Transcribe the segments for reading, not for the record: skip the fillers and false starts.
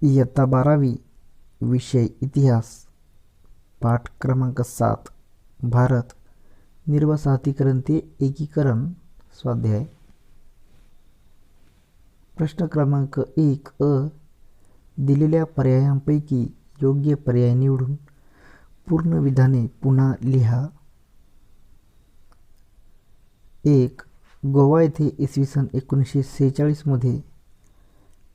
इयत्ता 12वी विषय इतिहास पाठ क्रमांक 7 भारत निर्वसाहतीकरण ते एकीकरण स्वाध्याय प्रश्न क्रमांक 1 दिलेल्या पर्यायांपैकी योग्य पर्याय निवडून पूर्ण विधाने पुन्हा लिहा. 1. गोवा येथे इसवी सन 1946 मध्ये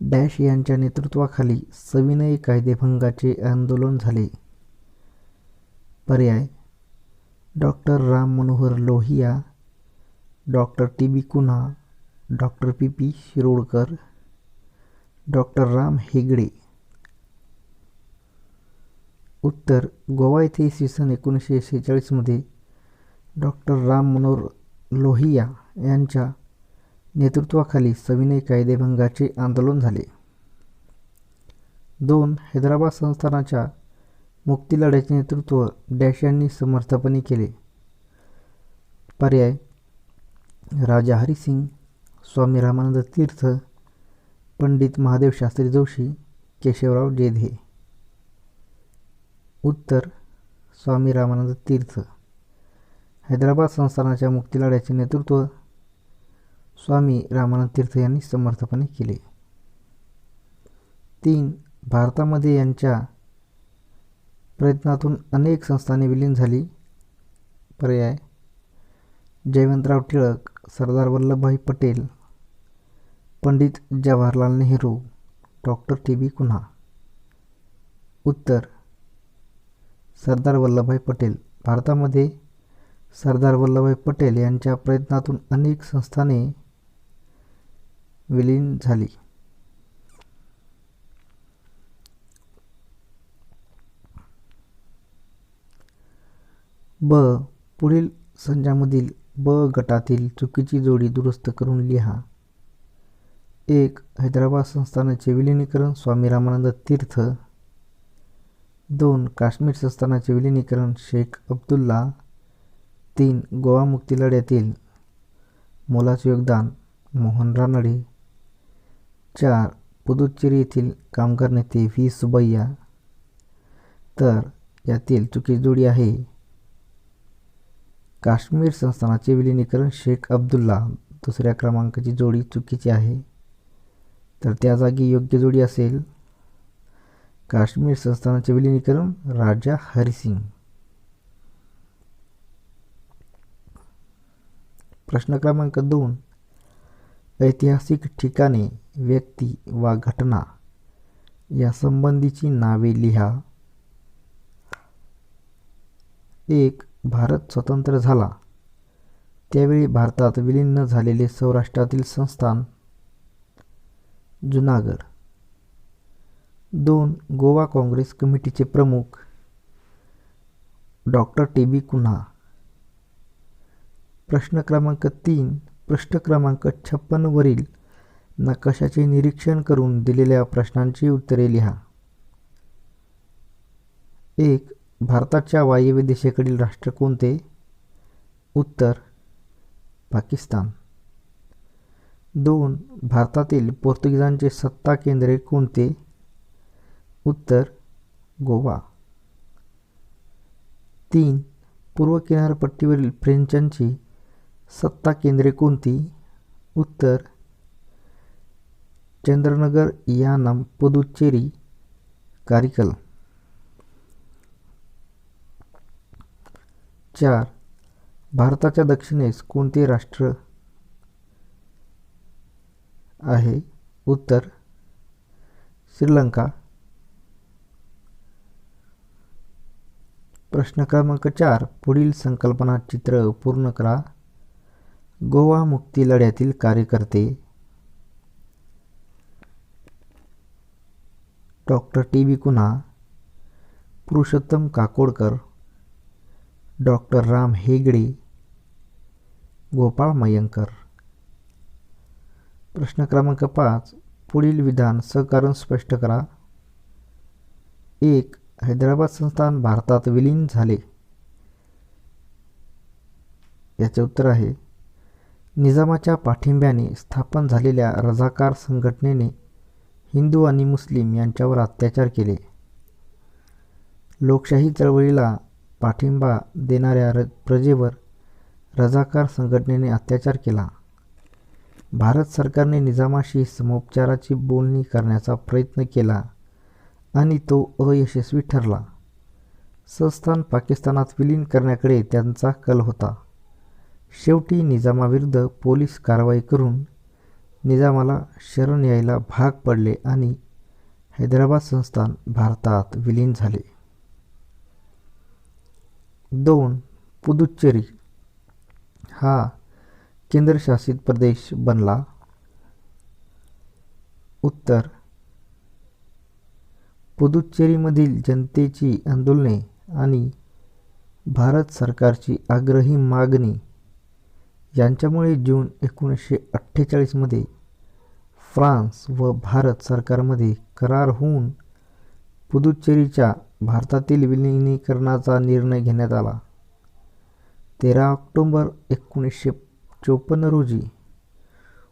डॅश यांच्या नेतृत्वाखाली सविनय कायदेभंगाचे आंदोलन झाले. पर्याय: doctor Ram Manohar Lohia, doctor T B Cunha, doctor P P Shirodkar, doctor Ram Hegde. उत्तर: गोवा येथे इसवी सन 1946 मध्ये डॉक्टर राम मनोहर लोहिया यांच्या नेतृत्वाखाली सविनय कायदेभंगाचे आंदोलन झाले. 2. हैदराबाद संस्थानाच्या मुक्तीलढ्याचे नेतृत्व डॅश यांनी समर्थपणे केले. पर्याय: राजा हरिसिंग, स्वामी रामानंद तीर्थ, पंडित महादेव शास्त्री जोशी, केशवराव जेधे. उत्तर: स्वामी रामानंद तीर्थ. हैदराबाद संस्थानाच्या मुक्तीलढ्याचे नेतृत्व स्वामी रामानंद तीर्थ यांनी समर्थपणे केले. 3. भारतामध्ये यांच्या प्रयत्नातून अनेक संस्थाने विलीन झाली. पर्याय: Jaywantrao Tilak, Sardar Vallabhbhai Patel, Pandit Jawaharlal Nehru, doctor T B Cunha. उत्तर: सरदार वल्लभभाई पटेल. भारतामध्ये सरदार वल्लभभाई पटेल यांच्या प्रयत्नातून अनेक संस्थाने विलीन झाली. ब. पुढील संचामधील ब गटातील चुकीची जोडी दुरुस्त करून लिहा. 1. हैदराबाद संस्थानाचे विलीनीकरण स्वामी रामानंद तीर्थ. 2. काश्मीर संस्थानाचे विलीनीकरण शेख अब्दुल्ला. 3. गोवा मुक्तीलढ्यातील मोलाचे योगदान मोहन रानडे. 4. पुदुच्चेरी येथील कामगार नेते व्ही सुब्बय्या. तर यातील चुकीची जोडी आहे काश्मीर संस्थानाचे विलीनीकरण शेख अब्दुल्ला. दुसऱ्या क्रमांकाची जोडी चुकीची आहे, तर त्या जागी योग्य जोडी असेल काश्मीर संस्थानाचे विलीनीकरण राजा हरिसिंग. प्रश्न क्रमांक 2. ऐतिहासिक ठिकाणे, व्यक्ती वा घटना यासंबंधीची नावे लिहा. 1. भारत स्वतंत्र झाला त्यावेळी भारतात विलीन न झालेले सौराष्ट्रातील संस्थान जुनागड. 2. गोवा काँग्रेस कमिटीचे प्रमुख डॉक्टर टी बी कुन्हा. प्रश्न क्रमांक 3. पृष्ठ क्रमांक 56 वरील नकाशाचे निरीक्षण करून दिलेल्या प्रश्नांची उत्तरे लिहा. 1. भारताच्या वायव्य दिशेकडील राष्ट्र कोणते? उत्तर: पाकिस्तान. 2. भारतातील पोर्तुगीजांचे सत्ता केंद्रे कोणते? उत्तर: गोवा. 3. पूर्व किनारपट्टीवरील फ्रेंचांची सत्ता केंद्रे कोणती? उत्तर: चंद्रनगर, यानम, पुदुच्चेरी, कारिकल. 4. भारताच्या दक्षिणेस कोणते राष्ट्र आहे? उत्तर: श्रीलंका. प्रश्न क्रमांक 4. पुढील संकल्पना चित्र पूर्ण करा. गोवा मुक्ती लढ्यातील कार्यकर्ते doctor T B Cunha, Purushottam Kakodkar, doctor Ram Hegde, Gopal मयंकर. प्रश्न क्रमांक 5. पुढील विधान सकारण स्पष्ट करा. 1. हैदराबाद संस्थान भारतात विलीन झाले. याचे उत्तर आहे निजामाच्या पाठिंब्याने स्थापन झालेल्या रझाकार संघटनेने हिंदू आणि मुस्लिम यांच्यावर अत्याचार केले. लोकशाही चळवळीला पाठिंबा देणाऱ्या प्रजेवर रझाकार संघटनेने अत्याचार केला. भारत सरकारने निजामाशी समोपचाराची बोलणी करण्याचा प्रयत्न केला आणि तो अयशस्वी ठरला. संस्थान पाकिस्तानात विलीन करण्याकडे त्यांचा कल होता. शेवटी निजामाविरुद्ध पोलीस कारवाई करून निजामाला शरण यायला भाग पडले आणि हैदराबाद संस्थान भारतात विलीन झाले. 2. पुदुच्चेरी हा केंद्रशासित प्रदेश बनला. उत्तर: पुदुच्चेरीमधील जनतेची आंदोलने आणि भारत सरकारची आग्रही मागणी यांच्यामुळे जून 1948 मध्ये फ्रान्स व भारत सरकारमध्ये करार होऊन पुदुच्चेरीच्या भारतातील विलिनीकरणाचा निर्णय घेण्यात आला. 13 ऑक्टोबर 1954 रोजी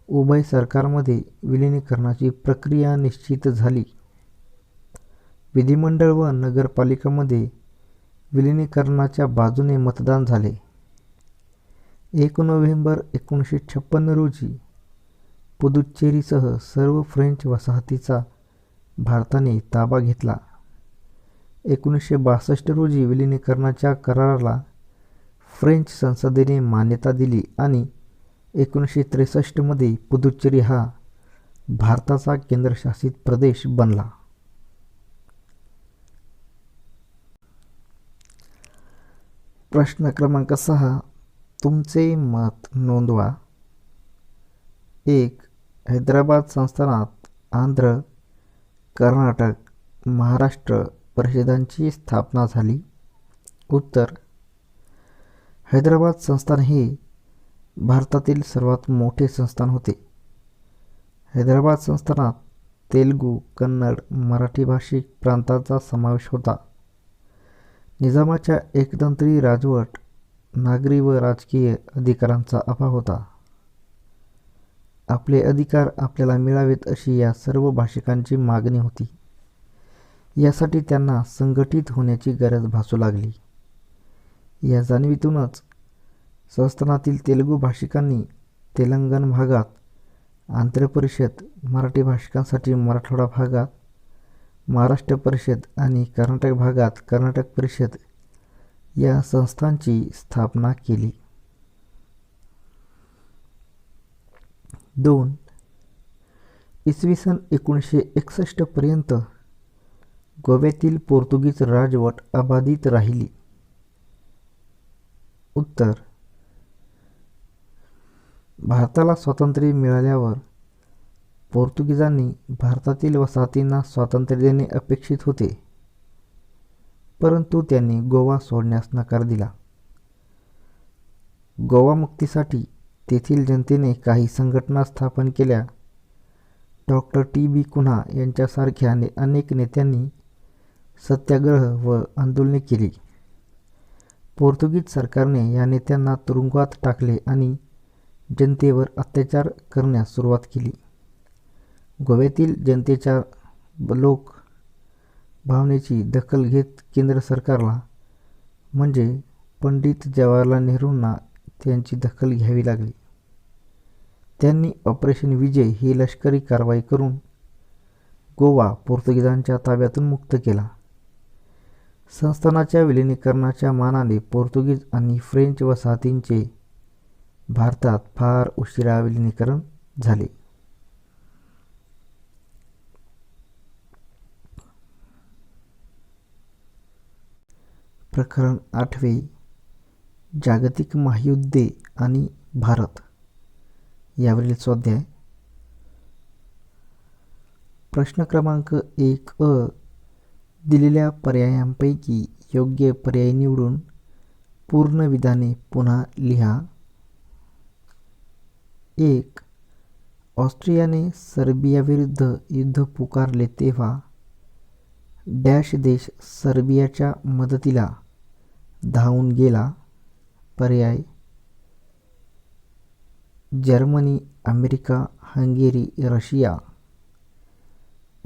उभय सरकारमध्ये विलिनीकरणाची प्रक्रिया निश्चित झाली. विधिमंडळ व नगरपालिकांमध्ये विलिनीकरणाच्या बाजूने मतदान झाले. 1 नोव्हेंबर 1956 रोजी पुदुच्चेरीसह सर्व फ्रेंच वसाहतीचा भारताने ताबा घेतला. 1962 रोजी विलिनीकरणाच्या कराराला फ्रेंच संसदेने मान्यता दिली आणि 1963 मध्ये पुदुच्चेरी हा भारताचा केंद्रशासित प्रदेश बनला. प्रश्न क्रमांक 6. तुमचे मत नोंदवा. 1. हैदराबाद संस्थानात आंध्र, कर्नाटक, महाराष्ट्र परिषदांची स्थापना झाली. उत्तर: हैदराबाद संस्थान हे भारतातील सर्वात मोठे संस्थान होते. हैदराबाद संस्थानात तेलुगू, कन्नड, मराठी भाषिक प्रांतांचा समावेश होता. निजामाच्या एकतंत्री राजवट नागरी व राजकीय अधिकारांचा अभाव होता. आपले अधिकार आपल्याला मिळावेत अशी या सर्व भाषिकांची मागणी होती. यासाठी त्यांना संघटित होण्याची गरज भासू लागली. या जाणीवेतूनच संस्थानातील तेलुगू भाषिकांनी तेलंगण भागात आंध्र परिषद, मराठी भाषिकांसाठी मराठवाडा भागात महाराष्ट्र परिषद आणि कर्नाटक भागात कर्नाटक परिषद या संस्थांची स्थापना केली. 2. इसवी सन 1961 पर्यंत गोव्यातील पोर्तुगीज राजवट अबाधित राहिली. उत्तर: भारताला स्वातंत्र्य मिळाल्यावर पोर्तुगीजांनी भारतातील वसाहतींना स्वातंत्र्य देणे अपेक्षित होते, परंतु त्यांनी गोवा सोडण्यास नकार दिला. गोवा मुक्तीसाठी तेथील जनतेने काही संघटना स्थापन केल्या. डॉ. टी. कुन्हा यांच्यासारख्या अनेक नेत्यांनी सत्याग्रह व आंदोलने केली. पोर्तुगीज सरकारने या नेत्यांना तुरुंगात टाकले आणि जनतेवर अत्याचार करण्यास सुरुवात केली. गोव्यातील जनतेच्या लोक भावनेची दखल घेत केंद्र सरकारला म्हणजे पंडित जवाहरलाल नेहरूंना त्यांची दखल घ्यावी लागली. त्यांनी ऑपरेशन विजय ही लष्करी कारवाई करून गोवा पोर्तुगीजांच्या ताब्यातून मुक्त केला. संस्थानाच्या विलिनीकरणाच्या मानाने पोर्तुगीज आणि फ्रेंच वसाहतींचे भारतात फार उशिरा विलिनीकरण झाले. प्रकरण 8 जागतिक महायुद्धे आणि भारत यावरील स्वाध्याय. प्रश्न क्रमांक 1 दिलेल्या पर्यायांपैकी योग्य पर्याय निवडून पूर्ण विधाने पुन्हा लिहा. 1. ऑस्ट्रियाने सर्बियाविरुद्ध युद्ध पुकारले तेव्हा डॅश देश सर्बियाच्या मदतीला धावून गेला. पर्याय: जर्मनी, अमेरिका, हंगेरी, रशिया.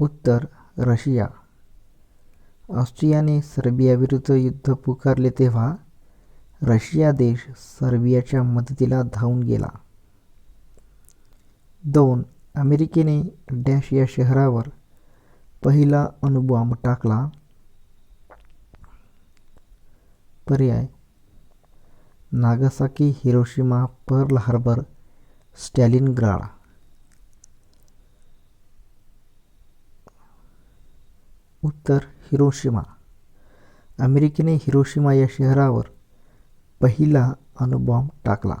उत्तर रशिया. ऑस्ट्रियाने सर्बियाविरुद्ध युद्ध पुकारले तेव्हा रशिया देश सर्बियाच्या मदतीला धावून गेला. 2. अमेरिकेने डॅश या शहरावर पहिला अणुबॉम्ब टाकला. पर्याय Nagasaki, Hiroshima, Pearl Harbor, Stalingrad. उत्तर हिरोशिमा. अमेरिकेने हिरोशिमा या शहरावर पहिला अणुबॉम्ब टाकला.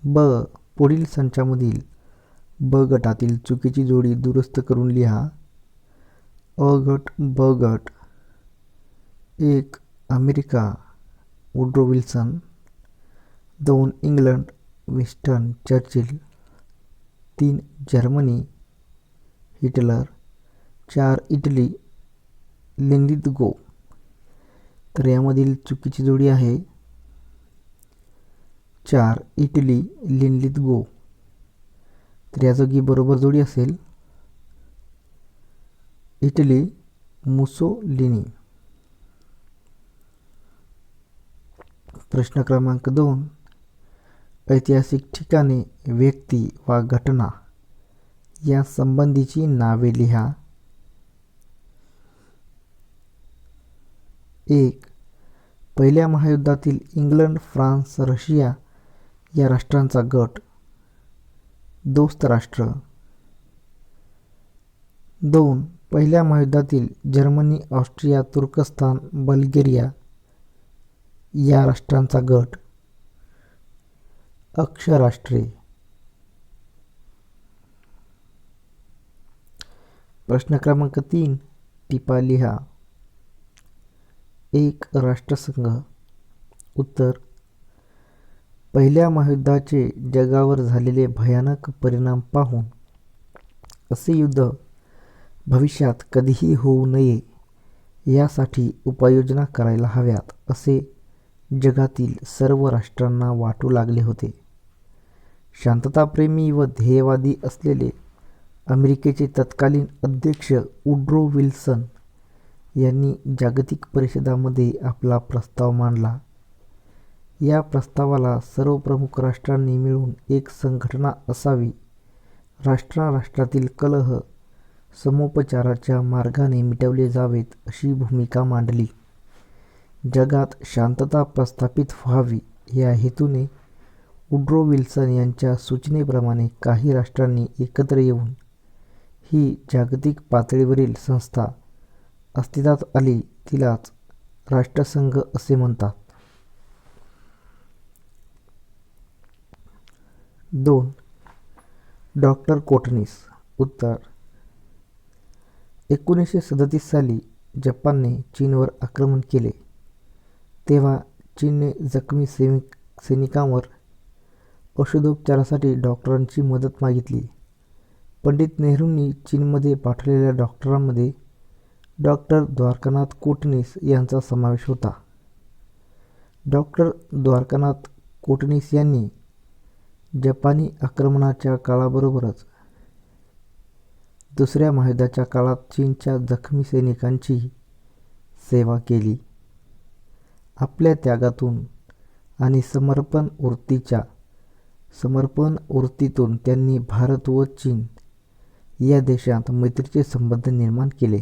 ब. पुढील संचामधील ब गटातील चुकीची जोडी दुरुस्त करून लिहा. अ गट, ब गट. 1. America, Woodrow Wilson. 2. England, Winston Churchill. 3. Germany, Hitler. 4. Italy, लिंदिगो. तर यामधील चुकीची जोडी आहे 4. इटली, लिंदिगो. तर या जागी बरोबर जोडी असेल इटली, मुसोलिनी. प्रश्न क्रमांक 2. ऐतिहासिक ठिकाणे, व्यक्ती वा घटना या संबंधीची नावे लिहा. 1. पहिल्या महायुद्धातील इंग्लंड, फ्रान्स, रशिया या राष्ट्रांचा गट, दोस्त राष्ट्र. 2. पहिल्या महायुद्धातील जर्मनी, ऑस्ट्रिया, तुर्कस्तान, बल्गेरिया या राष्ट्रांचा गट, अक्ष राष्ट्रे. प्रश्न क्रमांक 3. टिपा लिहा. 1. राष्ट्रसंघ. उत्तर पहिल्या महायुद्धाचे जगावर झालेले भयानक परिणाम पाहून असे युद्ध भविष्यात कधीही होऊ नये यासाठी उपाययोजना करायला हव्यात असे जगातील सर्व राष्ट्रांना वाटू लागले होते. शांतताप्रेमी व ध्येयवादी असलेले अमेरिकेचे तत्कालीन अध्यक्ष वुड्रो विल्सन यांनी जागतिक परिषदामध्ये आपला प्रस्ताव मांडला. या प्रस्तावाला सर्व प्रमुख राष्ट्रांनी मिळून एक संघटना असावी, राष्ट्रातील कलह समोपचाराच्या मार्गाने मिटवले जावेत अशी भूमिका मांडली. जगात शांतता प्रस्थापित व्हावी या हेतूने वुड्रो विल्सन यांच्या सूचनेप्रमाणे काही राष्ट्रांनी एकत्र येऊन ही जागतिक पातळीवरील संस्था अस्तित्वात आली. तिलाच राष्ट्रसंघ असे म्हणतात. 2. डॉक्टर कोटणीस. उत्तर 1937 साली जपानने चीनवर आक्रमण केले तेव्हा चीनने जखमी सैनिकांवर औषधोपचारासाठी डॉक्टरांची मदत मागितली. पंडित नेहरूंनी चीनमध्ये पाठवलेल्या डॉक्टरांमध्ये डॉक्टर द्वारकानाथ कोटणीस यांचा समावेश होता. डॉक्टर द्वारकानाथ कोटणीस यांनी जपानी आक्रमणाच्या काळाबरोबरच दुसऱ्या महायुद्धाच्या काळात चीनच्या जखमी सैनिकांची सेवा केली. आपल्या त्यागातून आणि समर्पण वृत्तीतून त्यांनी भारत व चीन या देशात मैत्रीचे संबंध निर्माण केले.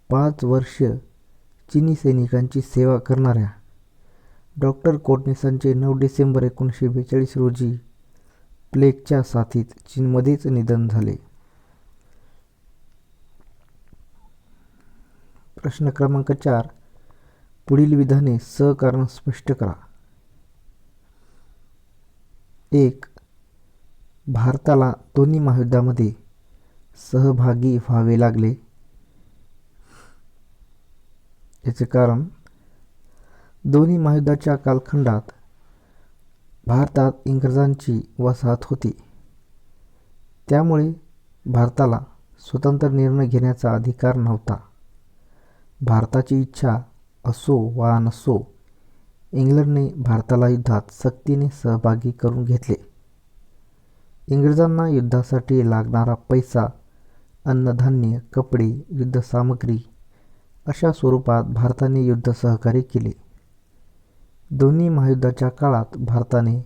5 वर्ष चीनी सैनिकांची सेवा करणाऱ्या डॉक्टर कोटणीसांचे 9 डिसेंबर 1942 रोजी प्लेगच्या साथीत चीनमध्येच निधन झाले. प्रश्न क्रमांक 4. पुढील विधाने सहकारण स्पष्ट करा. 1. भारताला दोन्ही महायुद्धामध्ये सहभागी व्हावे लागले. याचे कारण दोन्ही महायुद्धाच्या कालखंडात भारतात इंग्रजांची वसाहत होती. त्यामुळे भारताला स्वतंत्र निर्णय घेण्याचा अधिकार नव्हता. भारताची इच्छा असो वा नसो, इंग्लंडने भारताला युद्धात सक्तीने सहभागी करून घेतले. इंग्रजांना युद्धासाठी लागणारा पैसा, अन्नधान्य, कपडे, युद्धसामग्री अशा स्वरूपात भारताने युद्ध सहकार्य केले. दोन्ही महायुद्धाच्या काळात भारताने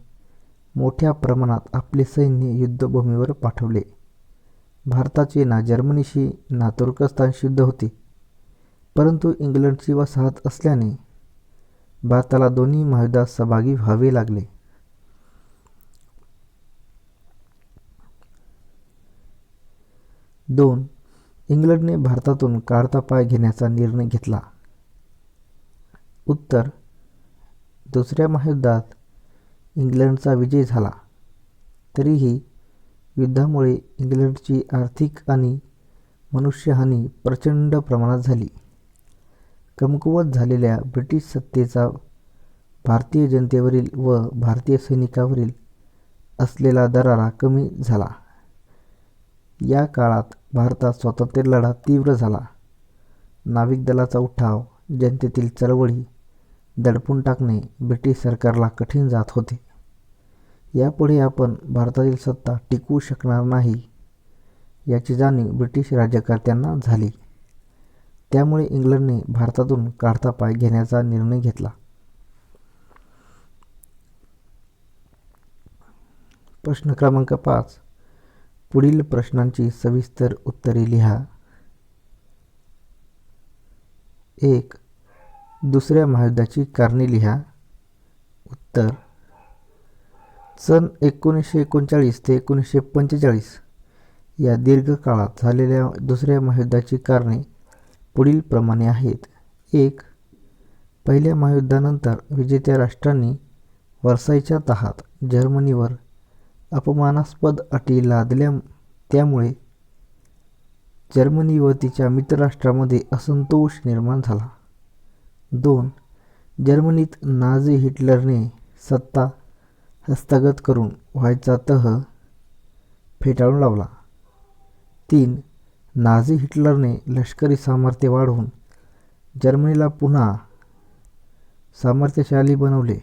मोठ्या प्रमाणात आपले सैन्य युद्धभूमीवर पाठवले. भारताचे ना जर्मनीशी ना तुर्कस्तानशी युद्ध होते, परंतु इंग्लंडची वसाहत असल्याने भारताला दोन्ही महायुद्धात सहभागी व्हावे लागले. दोन, इंग्लंडने भारतातून काढता पाय घेण्याचा निर्णय घेतला. उत्तर, दुसऱ्या महायुद्धात इंग्लंडचा विजय झाला, तरीही युद्धामुळे इंग्लंडची आर्थिक आणि मनुष्यहानी प्रचंड प्रमाणात झाली. कमकुवत झालेल्या ब्रिटिश सत्तेचा भारतीय जनतेवरील व भारतीय सैनिकांवरील असलेला दरारा कमी झाला. या काळात भारतात स्वातंत्र्य लढा तीव्र झाला. नाविक दलाचा उठाव, जनतेतील चळवळी दडपून टाकणे ब्रिटिश सरकारला कठीण जात होते. यापुढे आपण भारतातील सत्ता टिकवू शकणार नाही याची जाणीव ब्रिटिश राज्यकर्त्यांना झाली. त्यामुळे इंग्लंडने भारतातून काढता पाय घेण्याचा निर्णय घेतला. प्रश्न क्रमांक 5. पुढील प्रश्नांची सविस्तर उत्तरे लिहा. 1. दुसऱ्या महायुद्धाची कारणे लिहा. उत्तर, सन 1939 ते 1945 या दीर्घ काळात झालेल्या दुसऱ्या महायुद्धाची कारणे पुढील प्रमाणे आहेत. 1. पहिल्या महायुद्धानंतर विजेत्या राष्ट्रांनी व्हर्सायच्या तहात जर्मनीवर अपमानास्पद अटी लादल्या, त्यामुळे जर्मनी व तिच्या मित्रराष्ट्रांमध्ये असंतोष निर्माण झाला. 2. जर्मनीत नाझी हिटलरने सत्ता हस्तगत करून व्हायचा तह फेटाळून लावला. 3. नाझी हिटलरने लष्करी सामर्थ्य वाढवून जर्मनीला पुन्हा सामर्थ्यशाली बनवले.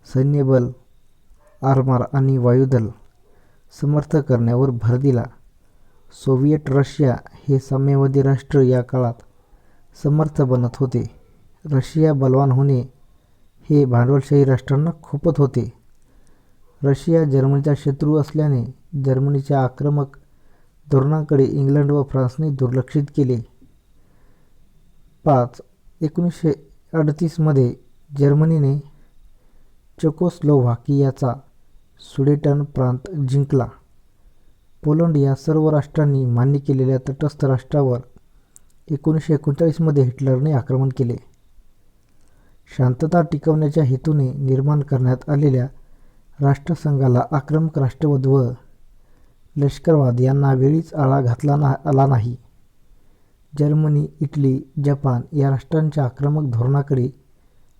सैन्यबल, आरमार आणि वायुदल समर्थ करण्यावर भर दिला. सोव्हिएट रशिया हे साम्यवादी राष्ट्र या काळात समर्थ बनत होते. रशिया बलवान होणे हे भांडवलशाही राष्ट्रांना खूपत होते. रशिया जर्मनीचा शत्रू असल्याने जर्मनीच्या आक्रमक धोरणाकडे इंग्लंड व फ्रान्सने दुर्लक्षित केले. 5. 1938 मध्ये जर्मनीने चेकोस्लोव्हाकियाचा सुडेटन प्रांत जिंकला. पोलंड या सर्व राष्ट्रांनी मान्य केलेल्या तटस्थ राष्ट्रावर 1939 मध्ये हिटलरने आक्रमण केले. शांतता टिकवण्याच्या हेतूने निर्माण करण्यात आलेल्या राष्ट्रसंघाला आक्रमक राष्ट्रवाद व लष्करवाद यांना वेळीच आळा घालता आला नाही. जर्मनी, इटली, जपान या राष्ट्रांच्या आक्रमक धोरणाकडे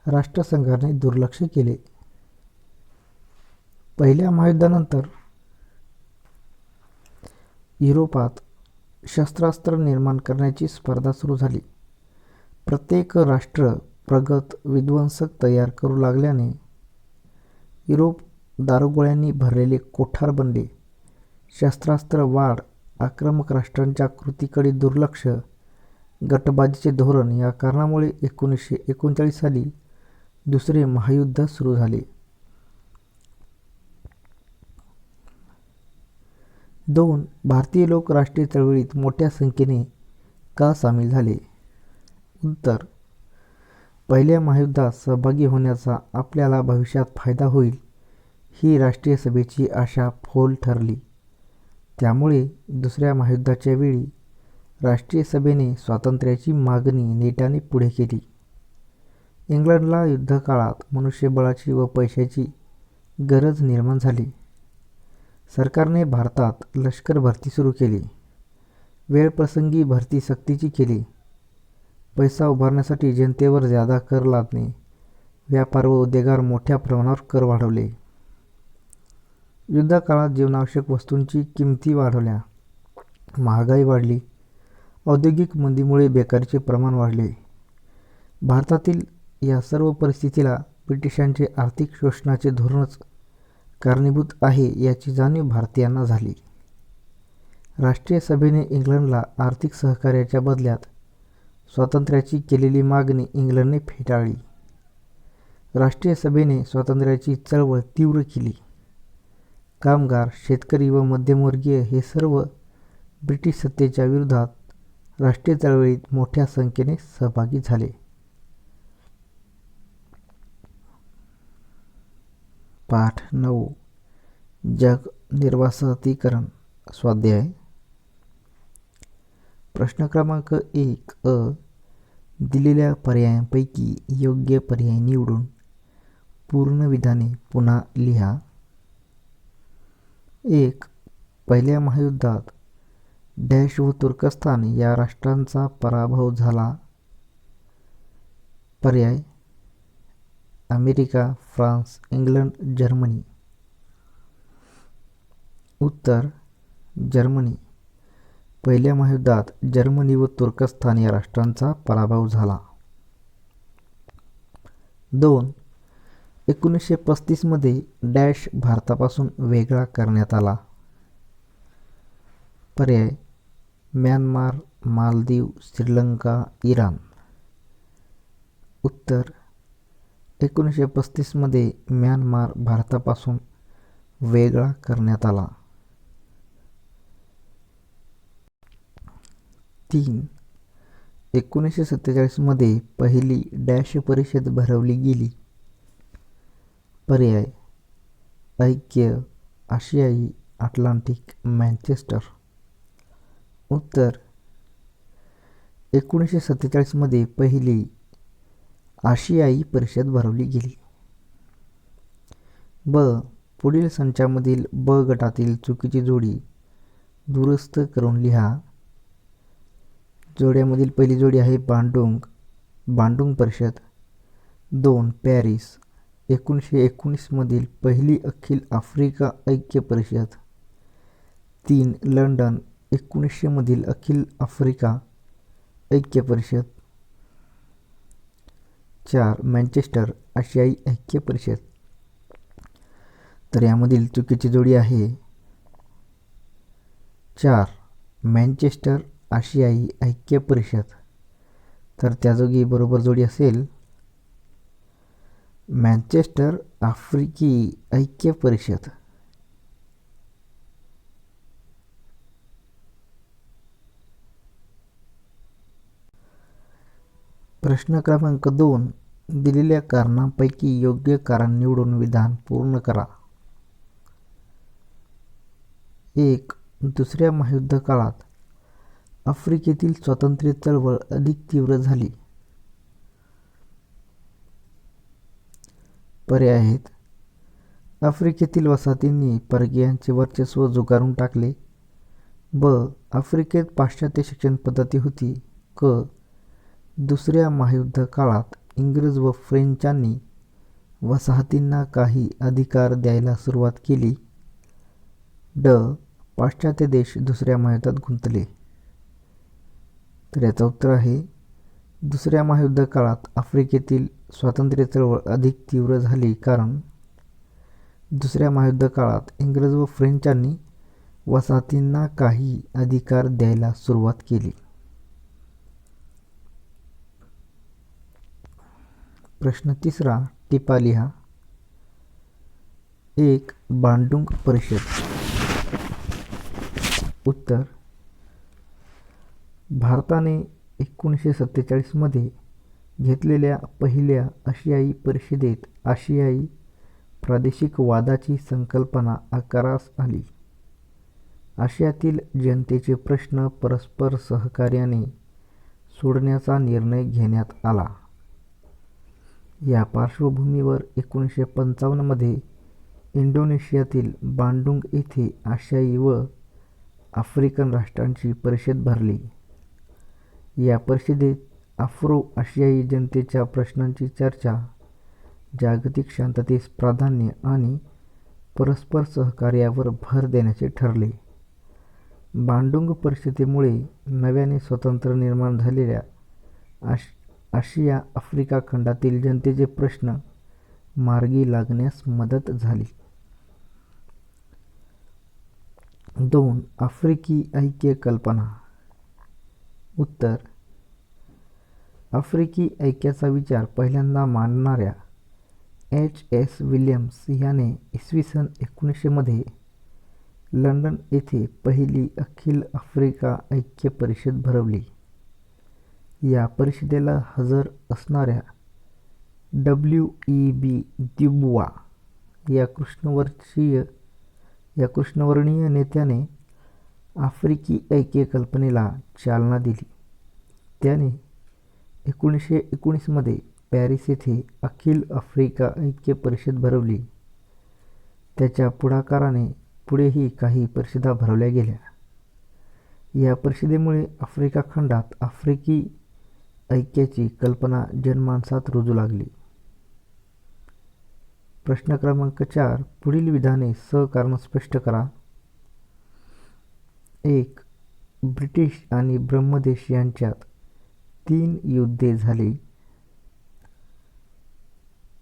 राष्ट्रसंघाने दुर्लक्ष केले. पहिल्या महायुद्धानंतर युरोपात शस्त्रास्त्र निर्माण करण्याची स्पर्धा सुरू झाली. प्रत्येक राष्ट्र प्रगत विध्वंसक तयार करू लागल्याने युरोप दारुगोळ्यांनी भरलेले कोठार बनले. शस्त्रास्त्र वाढ, आक्रमक राष्ट्रांच्या कृतीकडे दुर्लक्ष, गटबाजीचे धोरण या कारणामुळे 1939 साली दुसरे महायुद्ध सुरू झाले. 2. भारतीय लोक राष्ट्रीय चळवळीत मोठ्या संख्येने का सामील झाले? उत्तर, पहिल्या महायुद्धात सहभागी होण्याचा आपल्याला भविष्यात फायदा होईल ही राष्ट्रीय सभेची आशा फोल ठरली. त्यामुळे दुसऱ्या महायुद्धाच्या वेळी राष्ट्रीय सभेने स्वातंत्र्याची मागणी नेटाने पुढे केली. इंग्लंडला युद्धकाळात मनुष्यबळाची व पैशाची गरज निर्माण झाली. सरकारने भारतात लष्कर भरती सुरू केली. वेळप्रसंगी भरती सक्तीची केली. पैसा उभारण्यासाठी जनतेवर ज्यादा कर लादणे, व्यापार व उद्योगावर मोठ्या प्रमाणावर कर वाढवले. युद्धकाळात जीवनावश्यक वस्तूंची किमती वाढवल्या. महागाई वाढली. औद्योगिक मंदीमुळे बेकारीचे प्रमाण वाढले. भारतातील या सर्व परिस्थितीला ब्रिटिशांचे आर्थिक शोषणाचे धोरणच कारणीभूत आहे याची जाणीव भारतीयांना झाली. राष्ट्रीय सभेने इंग्लंडला आर्थिक सहकार्याच्या बदल्यात स्वातंत्र्याची केलेली मागणी इंग्लंडने फेटाळली. राष्ट्रीय सभेने स्वातंत्र्याची चळवळ तीव्र केली. कामगार, शेतकरी व मध्यमवर्गीय हे सर्व ब्रिटिश सत्तेच्या विरोधात राष्ट्रीय चळवळीत मोठ्या संख्येने सहभागी झाले. पाठ 9 जग निर्वासितीकरण स्वाध्याय. प्रश्न क्रमांक 1 अ. दिलेल्या पर्यायांपैकी योग्य पर्याय निवडून पूर्ण विधाने पुन्हा लिहा. 1. पहिल्या महायुद्धात डॅश व तुर्कस्तान या राष्ट्रांचा पराभव झाला. पर्याय अमेरिका, फ्रान्स, इंग्लंड, जर्मनी. उत्तर जर्मनी. पहिल्या महायुद्धात जर्मनी व तुर्कस्तान या राष्ट्रांचा पराभव झाला. 2. 1935 मध्ये डॅश भारतापासून वेगळा करण्यात आला. पर्याय म्यानमार, मालदीव, श्रीलंका, इराण. उत्तर 1935 मध्ये म्यानमार भारतापासून वेगळा करण्यात आला. 3. 1947 मध्ये पहिली डॅश परिषद भरवली गेली. पर्याय ऐक्य आशियाई अटलांटिक, मँचेस्टर. उत्तर 1947 मध्ये पहिली आशियाई परिषद भरवली गेली. ब. पुढील संचामधील ब गटातील चुकीची जोडी दुरुस्त करून लिहा. जोड्यामधील पहिली जोडी आहे बांडुंग परिषद. 2. पॅरिस 1919 मधील पहिली अखिल आफ्रिका ऐक्य परिषद. 3. लंडन 1900 मधील अखिल आफ्रिका ऐक्य परिषद. 4. मँचेस्टर आशियाई ऐक्य परिषद. तर यामधील चुकीची जोडी आहे 4. मँचेस्टर आशियाई ऐक्य परिषद. तर त्याजोगी बरोबर जोडी असेल मँचेस्टर आफ्रिकी ऐक्य परिषद. प्रश्न क्रमांक 2. दिलेल्या कारणांपैकी योग्य कारण निवडून विधान पूर्ण करा. 1. दुसऱ्या महायुद्ध काळात आफ्रिकेतील स्वातंत्र्य चळवळ अधिक तीव्र झाली. पर्याय आहेत. आफ्रिकेतील वसाहतींनी परकीयांचे वर्चस्व झुगारून टाकले. ब. आफ्रिकेत पाश्चात्य शिक्षण पद्धती होती. क. दुसऱ्या महायुद्ध काळात इंग्रज व फ्रेंचांनी वसाहतींना काही अधिकार द्यायला सुरुवात केली. ड. पाश्चात्य देश दुसऱ्या महायुद्धात गुंतले. तर याचं उत्तर आहे दुसऱ्या महायुद्ध काळात आफ्रिकेतील स्वातंत्र्य चळवळ अधिक तीव्र झाली कारण दुसऱ्या महायुद्ध काळात इंग्रज व फ्रेंचांनी वसाहतींना काही अधिकार द्यायला सुरुवात केली. प्रश्न 3 टिपा लिहा. 1. बांडुंग परिषद. उत्तर भारताने 1947 मध्ये घेतलेल्या पहिल्या आशियाई परिषदेत आशियाई प्रादेशिक वादाची संकल्पना आकारास आली. आशियातील जनतेचे प्रश्न परस्पर सहकार्याने सोडण्याचा निर्णय घेण्यात आला. या पार्श्वभूमीवर 1955 मध्ये इंडोनेशियातील बांडुंग येथे आशियाई व आफ्रिकन राष्ट्रांची परिषद भरली. या परिषदेत आफ्रो-आशियाई जनतेच्या प्रश्नांची चर्चा, जागतिक शांततेस प्राधान्य आणि परस्पर सहकार्यावर भर देण्याचे ठरले. बांडुंग परिषदेमुळे नव्याने स्वतंत्र निर्माण झालेल्या आशिया आफ्रिका खंडातील जनतेचे प्रश्न मार्गी लागण्यास मदत झाली. 2. आफ्रिकी ऐक्य कल्पना. उत्तर. आफ्रिकी ऐक्याचा विचार पहिल्यांदा मांडणाऱ्या H.S. विल्यम्स याने इसवी सन 1900 मध्ये लंडन येथे पहिली अखिल आफ्रिका ऐक्य परिषद भरवली. या परिषदेला हजर असणाऱ्या W.E.B. द्युबुआ या कृष्णवर्णीय नेत्याने आफ्रिकी ऐक्य कल्पनेला चालना दिली. त्याने 1919 मध्ये पॅरिस येथे अखिल आफ्रिका ऐक्य परिषद भरवली. त्याच्या पुढाकाराने पुढेही काही परिषदा भरवल्या गेल्या. या परिषदेमुळे आफ्रिका खंडात आफ्रिकी ऐक्याची कल्पना जनमानसात रुजू लागली. प्रश्न क्रमांक 4. पुढील विधाने कारण स्पष्ट करा. 1. ब्रिटिश आणि ब्रह्मदेश यांच्यात 3 युद्धे झाली.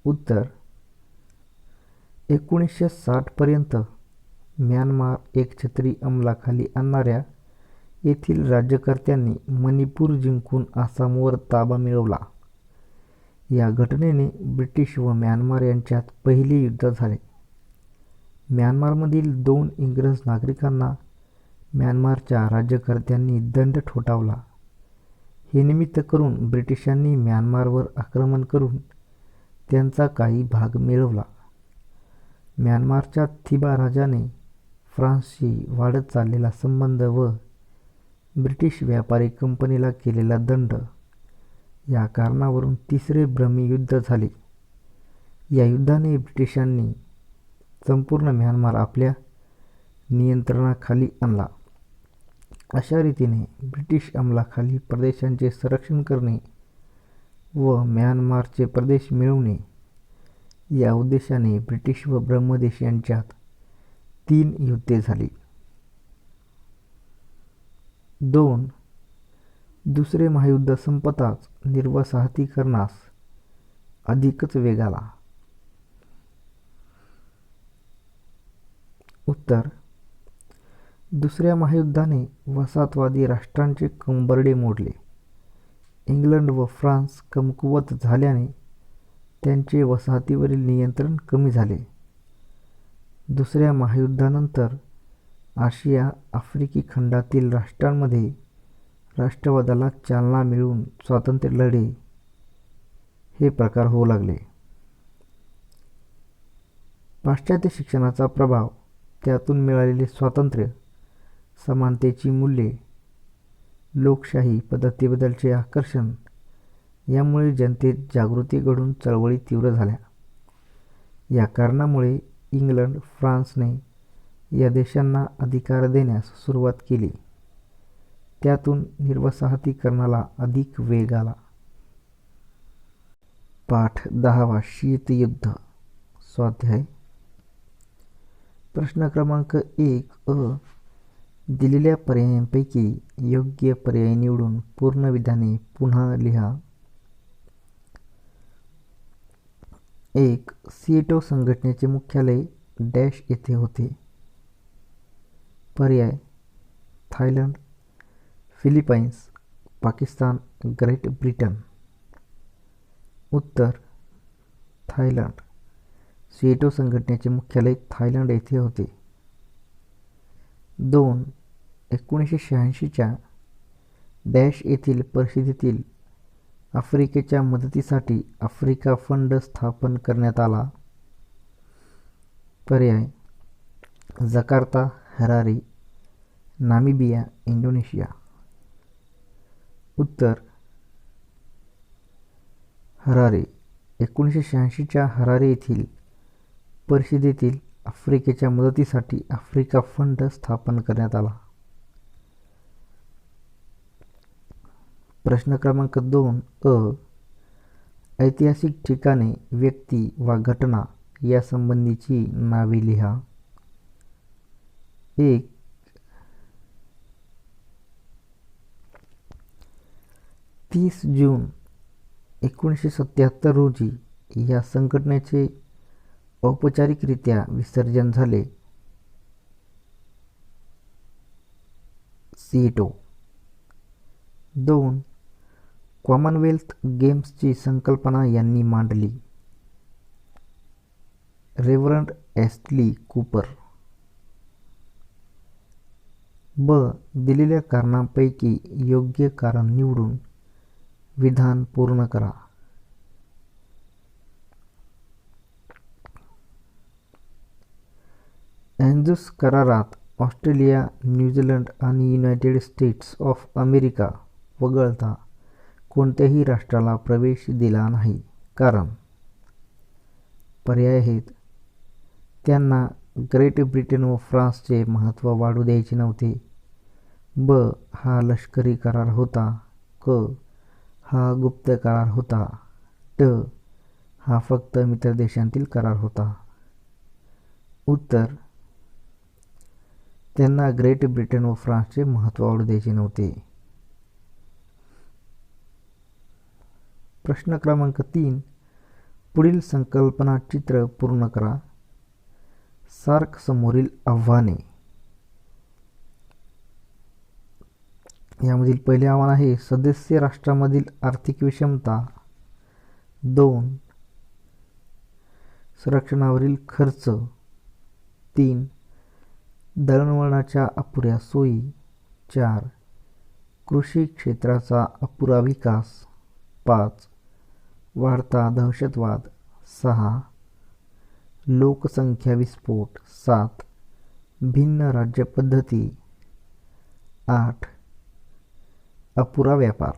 उत्तर. 1960 पर्यंत म्यानमार एकछत्री अंमलाखाली आणणाऱ्या येथील राज्यकर्त्यांनी मणिपूर जिंकून आसामवर ताबा मिळवला. या घटनेने ब्रिटिश व म्यानमार यांच्यात पहिले युद्ध झाले. म्यानमारमधील 2 इंग्रज नागरिकांना म्यानमारच्या राज्यकर्त्यांनी दंड ठोठावला. हे निमित्त करून ब्रिटिशांनी म्यानमारवर आक्रमण करून त्यांचा काही भाग मिळवला. म्यानमारच्या थिबा राजाने फ्रान्सशी वाढत चाललेला संबंध व ब्रिटिश व्यापारी कंपनीला केलेला दंड या कारणावरून तिसरे ब्रह्मी युद्ध झाले. या युद्धाने ब्रिटिशांनी संपूर्ण म्यानमार आपल्या नियंत्रणाखाली आणला. अशा रीतीने ब्रिटिश अंमलाखाली प्रदेशांचे संरक्षण करणे व म्यानमारचे प्रदेश मिळवणे या उद्देशाने ब्रिटिश व ब्रह्मदेश यांच्यात 3 युद्धे झाली. 2. दुसरे महायुद्ध संपताच निर्वसाहतीकरणास अधिकच वेग आला. उत्तर. दुसऱ्या महायुद्धाने वसाहतवादी राष्ट्रांचे कंबरडे मोडले. इंग्लंड व फ्रान्स कमकुवत झाल्याने त्यांचे वसाहतीवरील नियंत्रण कमी झाले. दुसऱ्या महायुद्धानंतर आशिया आफ्रिकी खंडातील राष्ट्रांमध्ये राष्ट्रवादाला चालना मिळून स्वातंत्र्य लढे हे प्रकार होऊ लागले. पाश्चात्य शिक्षणाचा प्रभाव, त्यातून मिळालेले स्वातंत्र्य, समानतेची मूल्ये, लोकशाही पद्धतीबद्दलचे आकर्षण यामुळे जनतेत जागृती घडून चळवळी तीव्र झाल्या. या कारणामुळे इंग्लंड, फ्रान्सने या देशांना अधिकार देण्यास सुरुवात केली. त्यातून निर्वसाहतीकरणाला अधिक वेग आला. पाठ 10वा. शीतयुद्ध. स्वाध्याय. प्रश्न क्रमांक 1 अ. दिलेल्या पर्यायांपैकी योग्य पर्याय निवडून पूर्ण विधाने पुन्हा लिहा. 1. सिएटो संघटनेचे मुख्यालय डॅश येथे होते. पर्याय: Thailand, Philippines, Pakistan, great Britain. उत्तर: थायलंड. सिएटो संघटनेचे मुख्यालय थायलंड येथे होते. 2. 1986च्या डॅश येथील परिषदेतील आफ्रिकेच्या मदतीसाठी आफ्रिका फंड स्थापन करण्यात आला. पर्याय: जकार्ता, हरारी, नामिबिया, इंडोनेशिया. उत्तर: हरारे. 1986च्या हरारे येथील परिषदेतील आफ्रिकेच्या मदतीसाठी आफ्रिका फंड स्थापन करण्यात आला. प्रश्न क्रमांक 2 अ. ऐतिहासिक ठिकाणे, व्यक्ती वा घटना यासंबंधीची नावे लिहा. 1. 30 जून 1977 रोजी या संघटनेचे औपचारिकरित्या विसर्जन झाले. सिएटो. 2. कॉमनवेल्थ गेम्सची संकल्पना यांनी मांडली? Reverend Ashley Cooper. ब. दिलेल्या कारणांपैकी योग्य कारण निवडून विधान पूर्ण करा. अँझुस करारात ऑस्ट्रेलिया, न्यूझीलंड आणि युनायटेड स्टेट्स ऑफ अमेरिका वगळता कोणत्याही राष्ट्राला प्रवेश दिला नाही. कारण पर्याय आहेत: त्यांना ग्रेट ब्रिटन व फ्रान्सचे महत्त्व वाढू द्यायचे नव्हते. ब. हा लष्करी करार होता. क. हा गुप्त करार होता. ड. हा फक्त मित्र देशांतील करार होता. उत्तर: त्यांना ग्रेट ब्रिटन व फ्रान्सचे महत्त्व वाढू द्यायचे नव्हते. प्रश्न क्रमांक 3. पुढील संकल्पना चित्र पूर्ण करा. सार्क समोरील आव्हाने. यामधील पहिले आव्हान आहे सदस्य राष्ट्रांमधील आर्थिक विषमता. 2. संरक्षणावरील खर्च. 3. दळणवळणाच्या अपुऱ्या सोयी. 4. कृषी क्षेत्राचा अपुरा विकास. 5. वाढता दहशतवाद. 6. लोकसंख्या विस्फोट. 7. भिन्न राज्यपद्धती. 8. अपुरा व्यापार.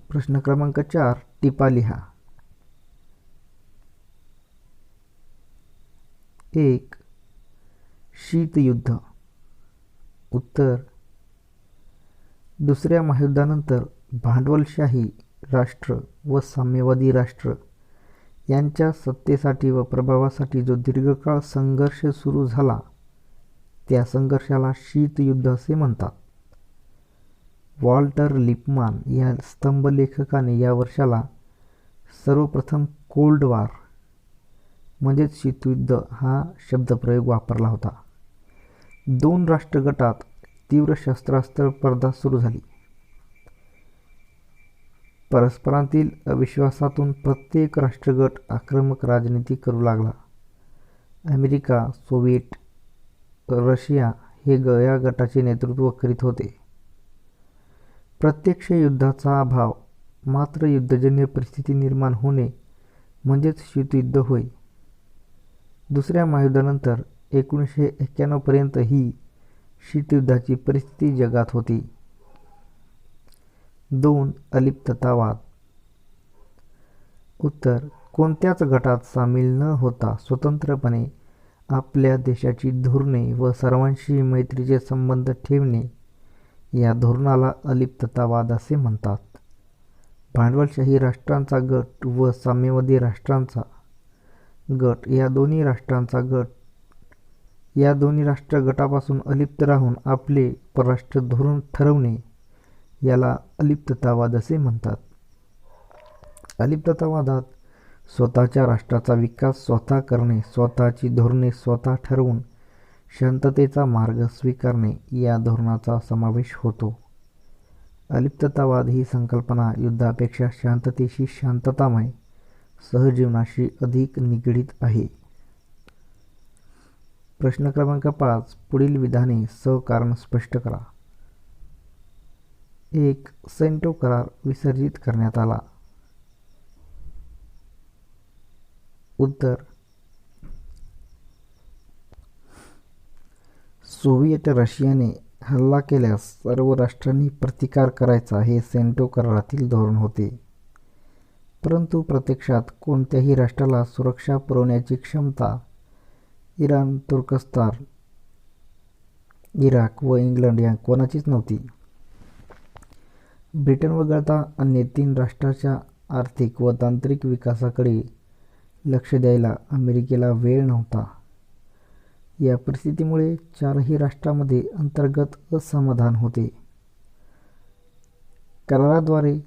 प्रश्न क्रमांक 4. टिपा लिहा. 1. शीतयुद्ध. उत्तर: दुसऱ्या महायुद्धानंतर भांडवलशाही राष्ट्र व साम्यवादी राष्ट्र यांच्या सत्तेसाठी व प्रभावासाठी जो दीर्घकाळ संघर्ष सुरू झाला त्या संघर्षाला शीतयुद्ध असे म्हणतात. वॉल्टर लिपमॅन या स्तंभलेखकाने या वर्षाला सर्वप्रथम कोल्ड वॉर म्हणजेच शीतयुद्ध हा शब्दप्रयोग वापरला होता. 2 राष्ट्रगटात तीव्र शस्त्रास्त्र स्पर्धा सुरू झाली. परस्परांतील अविश्वासातून प्रत्येक राष्ट्रगट आक्रमक राजनीती करू लागला. अमेरिका, सोव्हिएट, रशिया हे या गटाचे नेतृत्व करीत होते. प्रत्यक्ष युद्धाचा अभाव, मात्र युद्धजन्य परिस्थिती निर्माण होणे म्हणजेच शीतयुद्ध होय. दुसऱ्या महायुद्धानंतर 1991 पर्यंत ही शीतयुद्धाची परिस्थिती जगात होती. 2. अलिप्ततावाद. उत्तर: कोणत्याच गटात सामील न होता स्वतंत्रपणे आपल्या देशाची धोरणे व सर्वांशी मैत्रीचे संबंध ठेवणे या धोरणाला अलिप्ततावाद असे म्हणतात. भांडवलशाही राष्ट्रांचा गट व साम्यवादी राष्ट्रांचा गट या दोन्ही राष्ट्र गटापासून अलिप्त राहून आपले परराष्ट्र धोरण ठरवणे याला अलिप्ततावाद असे म्हणतात. अलिप्ततावादात स्वतःच्या राष्ट्राचा विकास स्वतः करणे, स्वतःची धोरणे स्वतः ठरवून शांततेचा मार्ग स्वीकारणे या धोरणाचा समावेश होतो. अलिप्ततावाद ही संकल्पना युद्धापेक्षा शांततेशी, शांततामय सहजीवनाशी अधिक निगडीत आहे. प्रश्न क्रमांक 5. पुढील विधाने सहकारण स्पष्ट करा. 1. सेंटो करार विसर्जित करण्यात आला. उत्तर: सोव्हिएट रशियाने हल्ला केल्यास सर्व राष्ट्रांनी प्रतिकार करायचा हे सेंटो करारातील धोरण होते. परंतु प्रत्यक्षात कोणत्याही राष्ट्राला सुरक्षा पुरवण्याची क्षमता इराण, तुर्कस्तान, इराक व इंग्लंड या कोणाचीच नव्हती. ब्रिटन वगळता अन्य 3 राष्ट्रांच्या आर्थिक व तांत्रिक विकासाकडे लक्ष द्यायला अमेरिकेला वेळ नव्हता. या परिस्थितीमुळे 4ही राष्ट्रांमध्ये अंतर्गत असमाधान होते. कराराद्वारे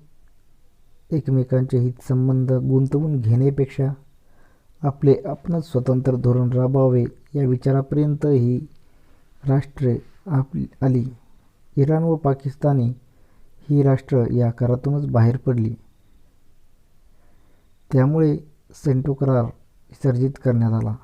एकमेकांचे हितसंबंध गुंतवून घेण्यापेक्षा आपले आपणच स्वतंत्र धोरण राबवावे या विचारापर्यंत ही राष्ट्रे आली. इराण व पाकिस्तानी ही राष्ट्र या करारातूनच बाहेर पडली. त्यामुळे सेंटो करार विसर्जित करण्यात आला.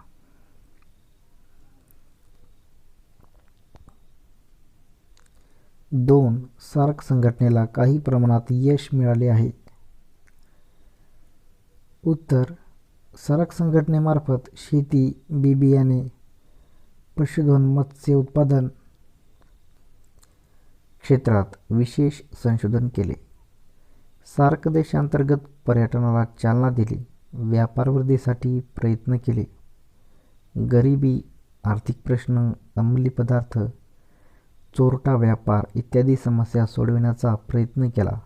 2. सार्क संघटनेला काही प्रमाणात यश मिळाले आहे. उत्तर: सार्क संघटनेमार्फत शेती, बी-बियाणे, पशुधन, मत्स्य उत्पादन क्षेत्रात विशेष संशोधन केले. सार्क देशांतर्गत पर्यटनाला चालना दिली. व्यापार वृद्धीसाठी प्रयत्न केले. गरिबी, आर्थिक प्रश्न, अंमली पदार्थ, चोरटा व्यापार इत्यादी समस्या सोडविण्याचा प्रयत्न केला.